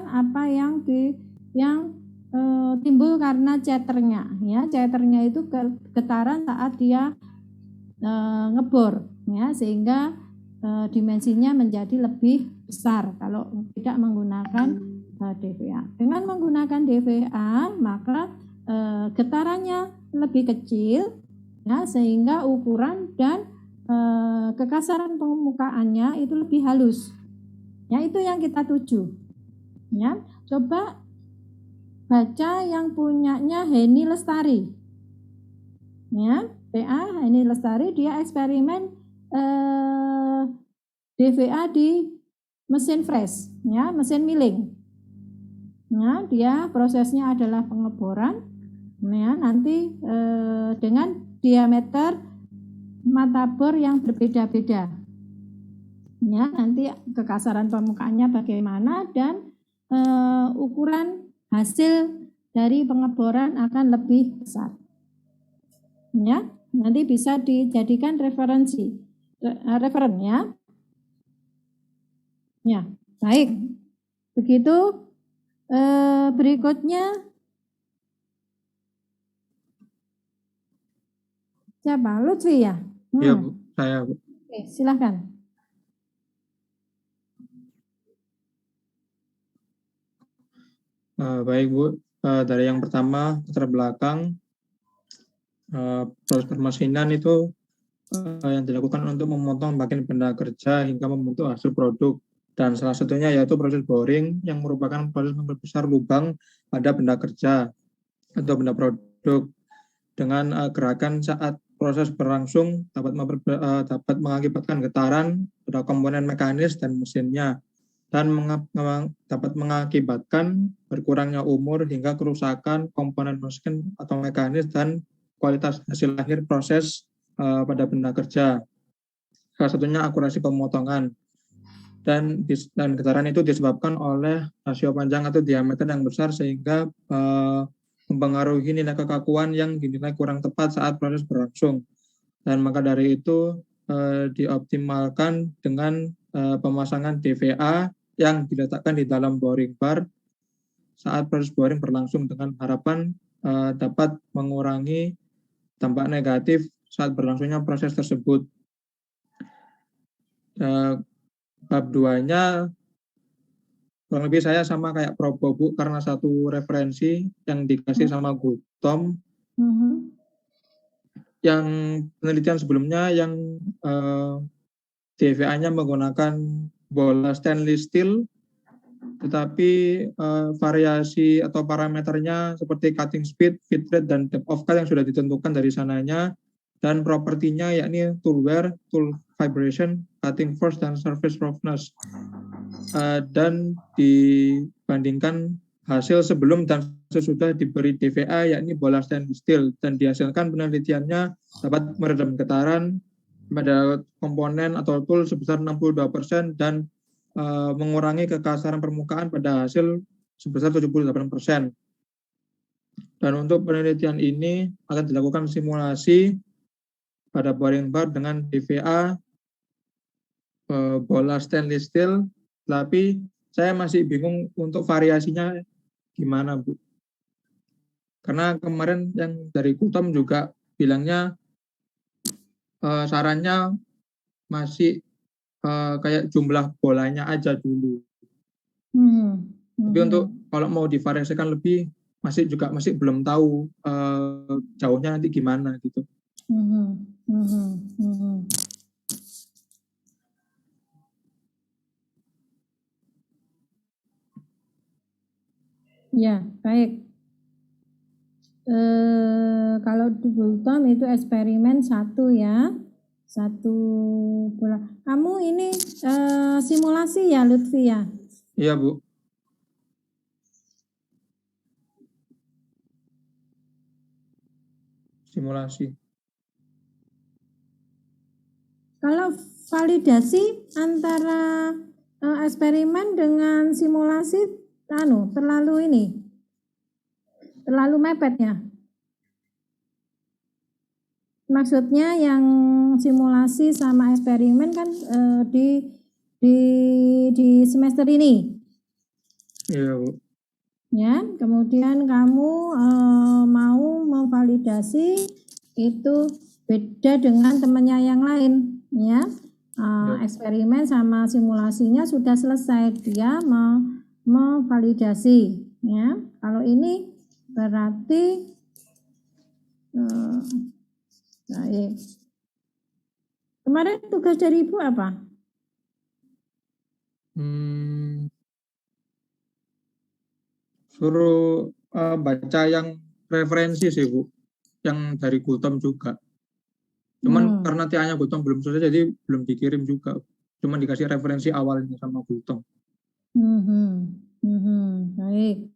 apa yang timbul karena ceternya ya. Ceternya itu getaran saat dia ngebor ya, sehingga dimensinya menjadi lebih besar kalau tidak menggunakan dVA. Dengan menggunakan dVA maka getarannya lebih kecil ya, sehingga ukuran dan kekasaran permukaannya itu lebih halus. Ya, itu yang kita tuju. Ya, coba baca yang punyanya Henny Lestari. Ya, PA Henny Lestari, dia eksperimen dVA di mesin fresh, ya, mesin milling. Ya, dia prosesnya adalah pengeboran. Ya, nanti dengan diameter mata bor yang berbeda-beda. Ya, nanti kekasaran permukaannya bagaimana dan ukuran hasil dari pengeboran akan lebih besar. Ya, nanti bisa dijadikan referen ya. Ya, baik. Begitu. Berikutnya siapa? Lutfi ya? Iya, Bu. Saya, Bu. Oke, silakan. Baik, Bu. Dari yang pertama, latar belakang proses permesinan itu yang dilakukan untuk memotong bagian benda kerja hingga membentuk hasil produk. Dan salah satunya yaitu proses boring yang merupakan proses memperbesar lubang pada benda kerja atau benda produk. Dengan gerakan saat proses berlangsung dapat mengakibatkan getaran pada komponen mekanis dan mesinnya, dan dapat mengakibatkan berkurangnya umur hingga kerusakan komponen mesin atau mekanis dan kualitas hasil akhir proses pada benda kerja. Salah satunya akurasi pemotongan. Dan getaran itu disebabkan oleh rasio panjang atau diameter yang besar sehingga mempengaruhi nilai kekakuan yang dinilai kurang tepat saat proses berlangsung. Dan maka dari itu dioptimalkan dengan pemasangan DVA yang diletakkan di dalam boring bar saat proses boring berlangsung dengan harapan dapat mengurangi dampak negatif saat berlangsungnya proses tersebut. Bab 2-nya kurang lebih saya sama kayak Probo, Bu, karena satu referensi yang dikasih sama Gultom. Yang penelitian sebelumnya yang DVA-nya menggunakan bola stainless steel, tetapi variasi atau parameternya seperti cutting speed, feed rate, dan depth of cut yang sudah ditentukan dari sananya, dan propertinya yakni tool wear, tool vibration, cutting force, dan surface roughness. Dan dibandingkan hasil sebelum dan sesudah diberi DVA yakni bola stainless steel, dan dihasilkan penelitiannya dapat meredam getaran pada komponen atau tool sebesar 62% dan mengurangi kekasaran permukaan pada hasil sebesar 78%. Dan untuk penelitian ini akan dilakukan simulasi pada boring bar dengan DVA bola stainless steel, tapi saya masih bingung untuk variasinya gimana, Bu. Karena kemarin yang dari Gultom juga bilangnya sarannya masih kayak jumlah bolanya aja dulu. Tapi untuk kalau mau divariasikan lebih masih belum tahu jauhnya nanti gimana gitu. Ya, baik. Kalau di Gultom itu eksperimen 1 ya. 1 bola. Kamu ini simulasi ya, Lutfi ya? Iya, Bu. Simulasi. Kalau validasi antara eksperimen dengan simulasi terlalu mepetnya. Maksudnya yang simulasi sama eksperimen kan di semester ini. Iya, Bu. Ya, kemudian kamu mau memvalidasi itu beda dengan temannya yang lain, ya. Eksperimen sama simulasinya sudah selesai, dia mau memvalidasi, ya. Kalau ini berarti baik. Kemarin tugas dari Ibu apa? Suruh baca yang referensi sih, Bu, yang dari Gultom juga. Cuman karena TA-nya Gultom belum selesai, jadi belum dikirim juga. Cuman dikasih referensi awalnya sama Gultom. Baik.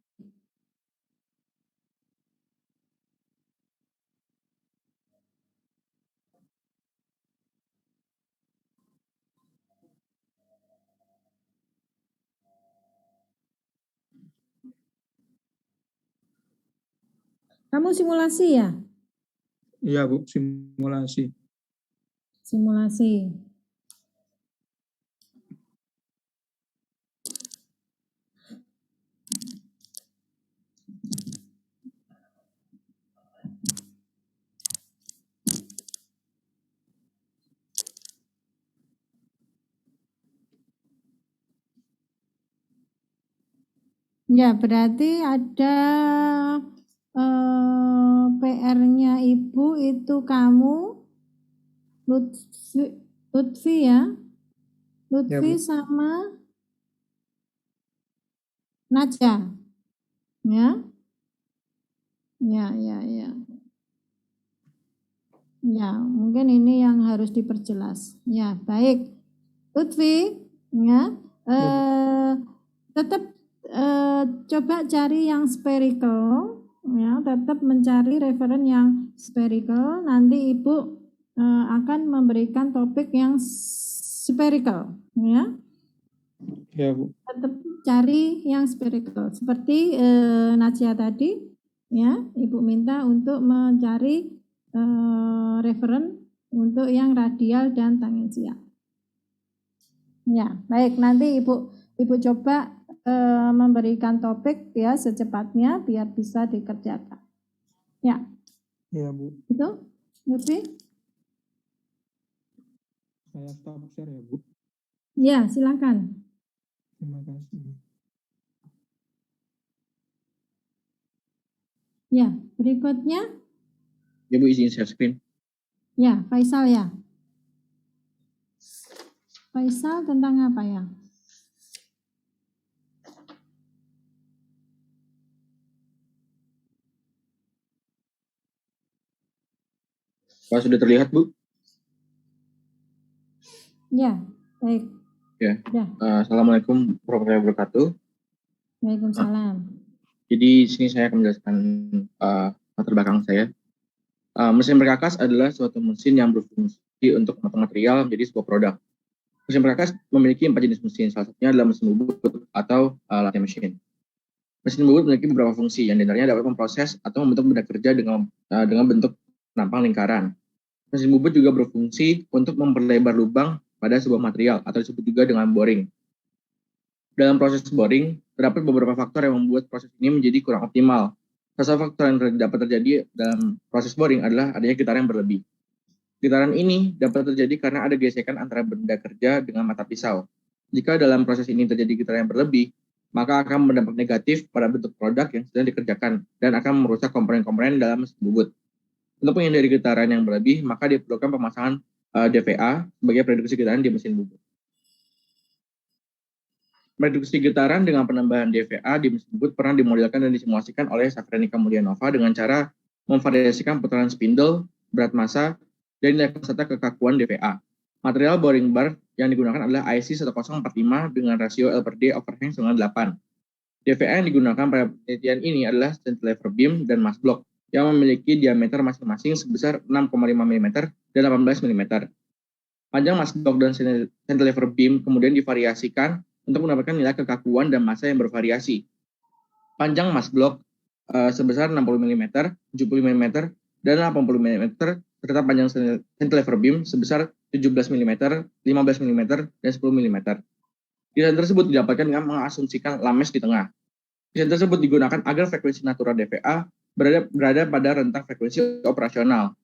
Kamu simulasi ya? Iya, Bu, simulasi. Simulasi. Ya, berarti ada PR-nya Ibu itu kamu, Lutfi ya? Lutfi Ya, sama Naja. Ya? Ya. Ya, mungkin ini yang harus diperjelas. Ya, baik. Lutfi, ya. Tetap coba cari yang spherical, ya, tetap mencari referen yang spherical. Nanti Ibu akan memberikan topik yang spherical, ya. Ya, Bu. Tetap cari yang spherical. Seperti Najia tadi, ya, Ibu minta untuk mencari referen untuk yang radial dan tangensial. Ya, baik. Nanti Ibu coba memberikan topik ya secepatnya biar bisa dikerjakan. Ya, Ya, Bu. itu, Lutfi? Saya stop share ya, Bu. Ya, silakan. Terima kasih. Ya, berikutnya. Ya, Bu, izin share screen. Ya, Faisal ya. Faisal tentang apa ya? Pak, sudah terlihat, Bu? Ya, baik. Ya. Ya. Assalamualaikum warahmatullahi wabarakatuh. Waalaikumsalam. Jadi di sini saya akan menjelaskan latar belakang saya. Mesin perkakas adalah suatu mesin yang berfungsi untuk memotong material menjadi sebuah produk. Mesin perkakas memiliki 4 jenis mesin. Salah satunya adalah mesin bubut atau lathe machine. Mesin bubut memiliki beberapa fungsi yang diantaranya dapat memproses atau membentuk benda kerja dengan bentuk penampang lingkaran. Mesin bubut juga berfungsi untuk memperlebar lubang pada sebuah material atau disebut juga dengan boring. Dalam proses boring, terdapat beberapa faktor yang membuat proses ini menjadi kurang optimal. Salah satu faktor yang dapat terjadi dalam proses boring adalah adanya getaran yang berlebih. Getaran ini dapat terjadi karena ada gesekan antara benda kerja dengan mata pisau. Jika dalam proses ini terjadi getaran yang berlebih, maka akan berdampak negatif pada bentuk produk yang sedang dikerjakan dan akan merusak komponen-komponen dalam mesin bubut. Untuk menghindari getaran yang berlebih, maka diperlukan pemasangan DVA sebagai reduksi getaran di mesin bubut. Reduksi getaran dengan penambahan DVA di mesin bubut pernah dimodelkan dan disimulasikan oleh Safranika Mulyanova dengan cara memvariasikan putaran spindle, berat massa, dan nilai serta kekakuan DVA. Material boring bar yang digunakan adalah IC 1045 dengan rasio L/D overhang 98. DVA yang digunakan pada penelitian ini adalah cantilever beam dan mass block yang memiliki diameter masing-masing sebesar 6,5 mm dan 18 mm. Panjang mass block dan cantilever beam kemudian divariasikan untuk mendapatkan nilai kekakuan dan massa yang bervariasi. Panjang mass block sebesar 60 mm, 70 mm, dan 80 mm, serta panjang cantilever beam sebesar 17 mm, 15 mm, dan 10 mm. Desain tersebut didapatkan dengan mengasumsikan lames di tengah. Desain tersebut digunakan agar frekuensi natural DVA berada pada rentang frekuensi operasional.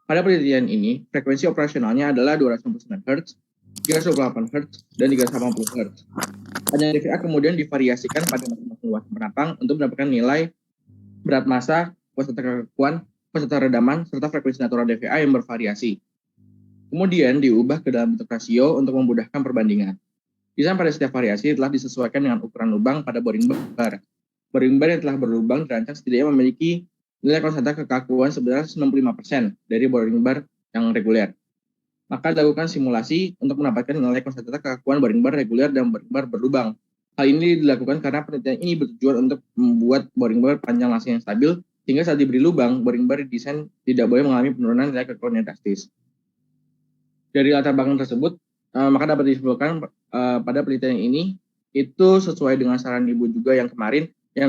Pada penelitian ini, frekuensi operasionalnya adalah 299 Hz, 328 Hz, dan 380 Hz. Panjang DVA kemudian divariasikan pada masing-masing luas penapang untuk mendapatkan nilai berat massa, peserta kekakuan, peserta redaman, serta frekuensi natural DVA yang bervariasi. Kemudian diubah ke dalam bentuk rasio untuk memudahkan perbandingan. Desain pada setiap variasi telah disesuaikan dengan ukuran lubang pada boring bar. Boring bar yang telah berlubang dirancang setidaknya memiliki nilai konstanta kekakuan sebesar 95% dari boring bar yang reguler. Maka dilakukan simulasi untuk mendapatkan nilai konstanta kekakuan boring bar reguler dan boring bar berlubang. Hal ini dilakukan karena penelitian ini bertujuan untuk membuat boring bar panjang langsing yang stabil, sehingga saat diberi lubang, boring bar didesain tidak boleh mengalami penurunan nilai kekakuan yang drastis. Dari latar belakang tersebut, maka dapat disimpulkan pada penelitian ini itu sesuai dengan saran Ibu juga yang kemarin, yang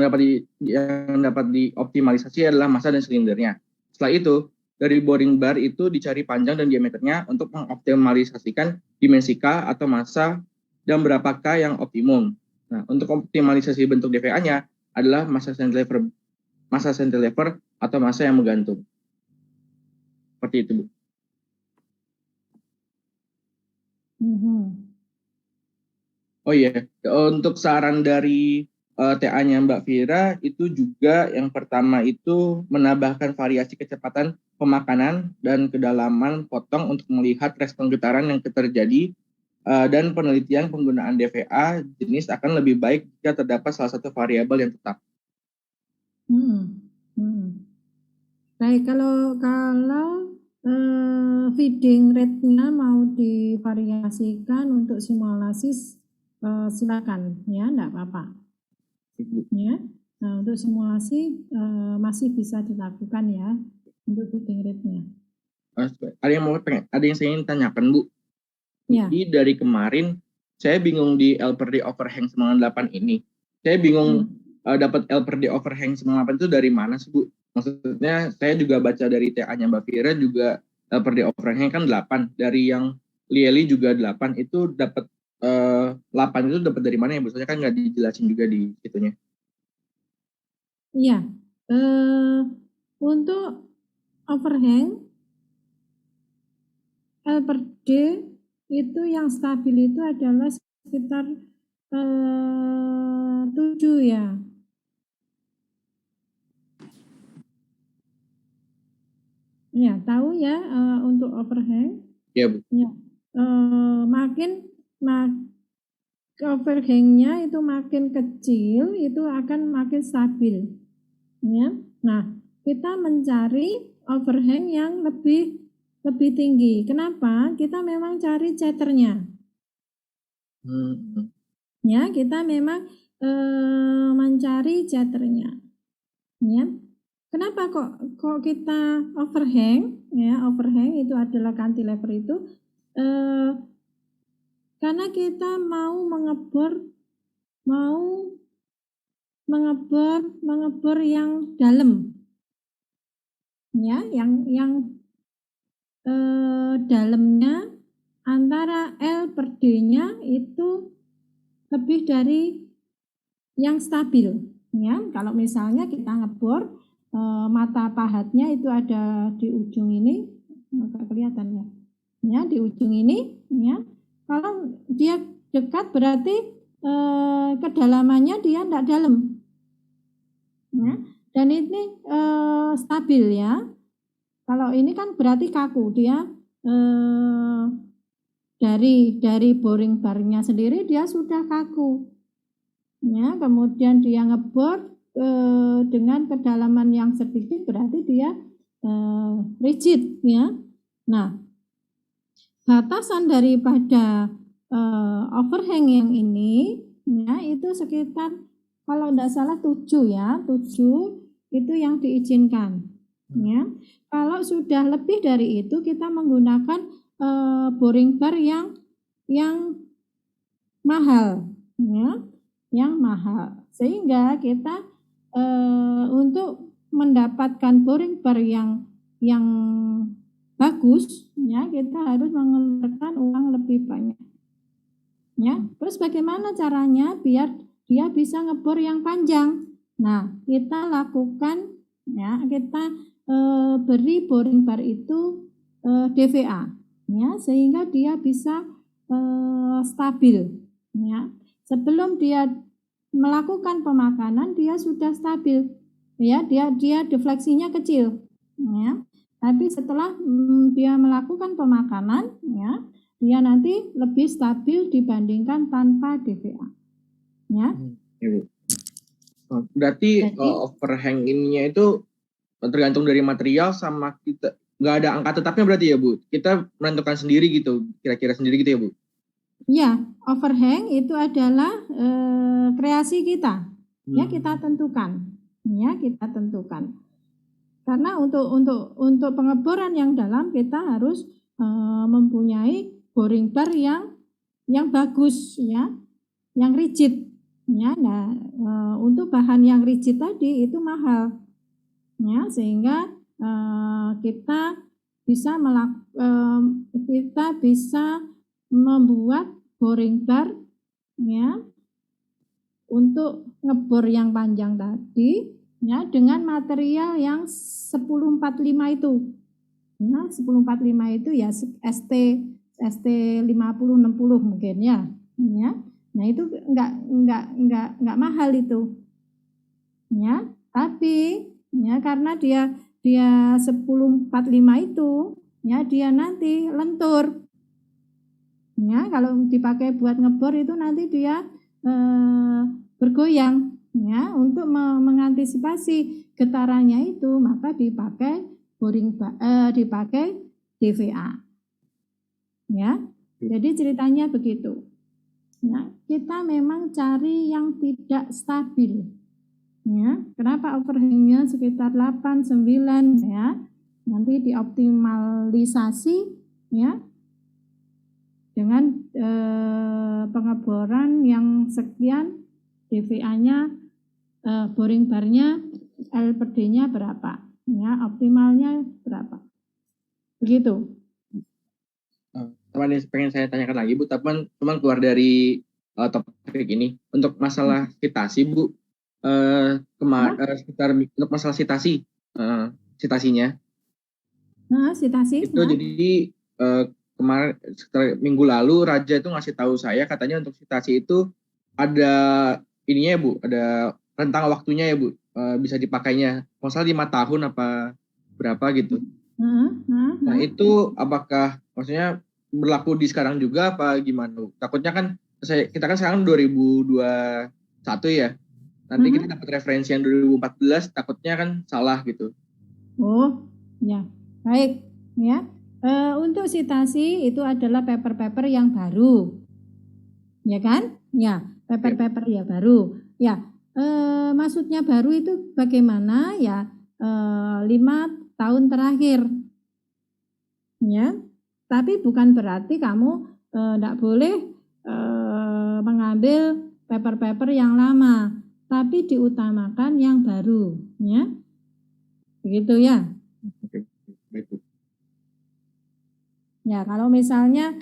dapat dioptimalisasi adalah massa dan silindernya. Setelah itu, dari boring bar itu dicari panjang dan diameternya untuk mengoptimalisasikan dimensi K atau massa dan berapa K yang optimum. Nah, untuk optimalisasi bentuk DVA-nya adalah massa cantilever atau massa yang menggantung. Seperti itu, Bu. Oh iya, untuk saran dari TA-nya Mbak Vira itu juga yang pertama itu menambahkan variasi kecepatan pemakanan dan kedalaman potong untuk melihat respon getaran yang terjadi, dan penelitian penggunaan DVA jenis akan lebih baik jika terdapat salah satu variabel yang tetap. Baik, kalau feeding rate-nya mau divariasikan untuk simulasi, silakan ya, enggak apa-apa. Ya, nah untuk simulasi masih bisa dilakukan ya untuk feeding rate-nya. ada yang saya ingin tanyakan, Bu. Ya. Jadi dari kemarin saya bingung di L per D overhang 98 ini. Saya bingung dapat L per D overhang 98 itu dari mana sih, Bu? Maksudnya saya juga baca dari TA-nya Mbak Fira juga L per D overhang kan 8. Dari yang Lieli juga 8. Itu dapat 8 itu dapat dari mana ya, Bu? Soalnya kan nggak dijelasin juga di situnya. Iya. Untuk overhang L per D itu yang stabil itu adalah sekitar 7 ya. Ya, tahu ya untuk overhang? Ya, Bu. Ya. Makin overhangnya itu makin kecil, itu akan makin stabil. Ya. Nah, kita mencari overhang yang lebih tinggi. Kenapa? Kita memang cari ceternya. Ya, kita memang mencari ceternya. Ya. Kenapa kok kita overhang? Ya, overhang itu adalah cantilever itu karena kita mau mengebor yang dalam. Ya, yang dalamnya antara L per D-nya itu lebih dari yang stabil. Ya, kalau misalnya kita ngebor mata pahatnya itu ada di ujung ini, agak kelihatan ya. Ya, di ujung ini, ya. Kalau dia dekat berarti kedalamannya dia tidak dalam. Ya. Dan ini stabil ya. Kalau ini kan berarti kaku, dia dari boring barnya sendiri dia sudah kaku. Ya, kemudian dia ngebor dengan kedalaman yang sedikit berarti dia rigid ya. Nah, batasan daripada overhang yang ini ya itu sekitar kalau tidak salah 7 ya, 7 itu yang diizinkan ya. Kalau sudah lebih dari itu kita menggunakan boring bar yang mahal ya, yang mahal sehingga kita untuk mendapatkan boring bar yang bagus ya kita harus mengeluarkan uang lebih banyak ya. Terus bagaimana caranya biar dia bisa ngebor yang panjang? Nah, kita lakukan ya, kita beri boring bar itu DVA ya sehingga dia bisa stabil ya. Sebelum dia melakukan pemakanan dia sudah stabil ya, dia defleksinya kecil ya. Tapi setelah dia melakukan pemakanan ya, dia nanti lebih stabil dibandingkan tanpa DVA ya. Berarti overhang ininya itu tergantung dari material sama kita, nggak ada angka tetapnya berarti ya Bu, kita menentukan sendiri gitu, kira-kira sendiri gitu ya Bu? Ya, overhang itu adalah kreasi kita, ya kita tentukan, ya kita tentukan. Karena untuk pengeboran yang dalam kita harus mempunyai boring bar yang bagus, ya, yang rigid, ya. Nah, untuk bahan yang rigid tadi itu mahal, ya, sehingga kita bisa membuat boring bar ya untuk ngebor yang panjang tadi ya dengan material yang 1045 itu. Nah, 1045 itu ya ST 50 60 mungkin ya. Ya. Nah, itu enggak mahal itu. Ya, tapi ya karena dia 1045 itu ya dia nanti lentur. Ya, kalau dipakai buat ngebor itu nanti dia bergoyang ya. Untuk mengantisipasi getarannya itu maka dipakai dipakai DVA ya. Jadi ceritanya begitu. Nah, kita memang cari yang tidak stabil ya. Kenapa overhangnya sekitar 8 9 ya. nanti dioptimalisasi ya dengan pengeboran yang sekian, DVA-nya, boring bar-nya, L/D-nya berapa, ya optimalnya berapa, begitu. Teman yang pengen saya tanyakan lagi Bu, teman keluar dari topik ini untuk masalah citasi Bu, sekitar untuk masalah citasinya. Nah, citasi itu jadi kemarin sekitar minggu lalu Raja itu ngasih tahu saya katanya untuk citasi itu ada ininya ya Bu, ada rentang waktunya ya Bu, bisa dipakainya masalah 5 tahun apa berapa gitu. Nah itu apakah maksudnya berlaku di sekarang juga apa gimana Bu? Takutnya kan kita kan sekarang 2021 ya, nanti kita dapat referensi yang 2014 takutnya kan salah gitu. Oh ya, baik ya. Untuk citasi itu adalah paper-paper yang baru, ya kan? Ya, paper-paper ya baru. Ya, maksudnya baru itu bagaimana ya? 5 tahun terakhir, ya. Tapi bukan berarti kamu tidak boleh mengambil paper-paper yang lama, tapi diutamakan yang baru, ya. Begitu ya. Ya, kalau misalnya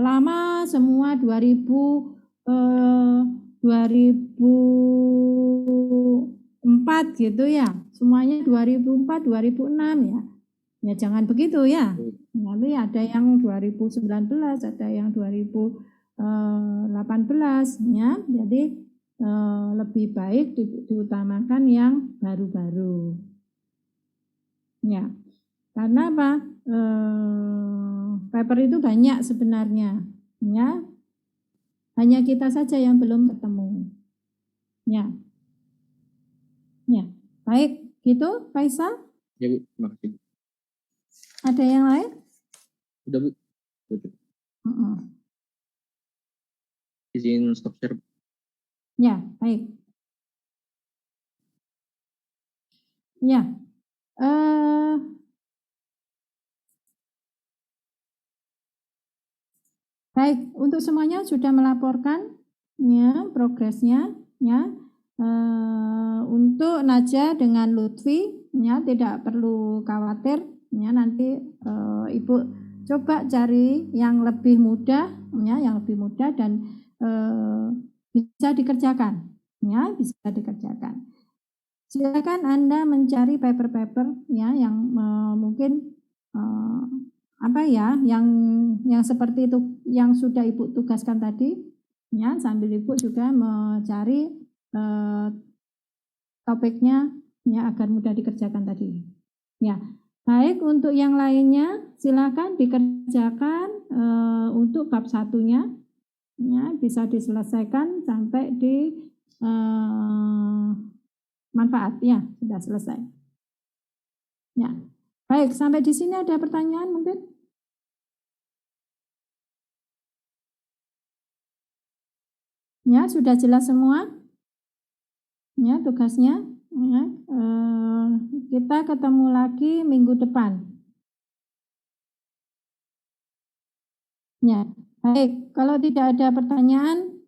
lama semua 2004 gitu ya, semuanya 2004, 2006 ya. Ya jangan begitu ya. Nanti ada yang 2019, ada yang 2018 ya. Jadi lebih baik diutamakan yang baru-baru. Ya. Karena apa? Paper itu banyak sebenarnya, ya. Hanya kita saja yang belum ketemu, ya. Ya, baik, gitu, Faisal. Ya Bu, terima kasih. Ada yang lain? Udah Bu. Izin stop share. Ya, baik. Ya. Baik, untuk semuanya sudah melaporkan ya progresnya ya. Untuk Naja dengan Lutfi ya tidak perlu khawatir ya, nanti Ibu coba cari yang lebih mudah ya, yang lebih mudah dan bisa dikerjakan ya, bisa dikerjakan. Silakan Anda mencari paper-paper ya yang mungkin apa ya, yang seperti itu yang sudah Ibu tugaskan tadi ya, sambil Ibu juga mencari topiknya ya agar mudah dikerjakan tadi. Ya, baik, untuk yang lainnya silakan dikerjakan untuk bab 1-nya ya, bisa diselesaikan sampai di manfaat ya, sudah selesai. Ya. Baik, sampai di sini ada pertanyaan mungkin? Ya, sudah jelas semua? Ya, tugasnya. Ya, kita ketemu lagi minggu depan. Ya, baik. Kalau tidak ada pertanyaan,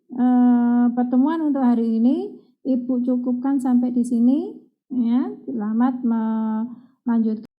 pertemuan untuk hari ini Ibu cukupkan sampai di sini. Ya, selamat melanjutkan.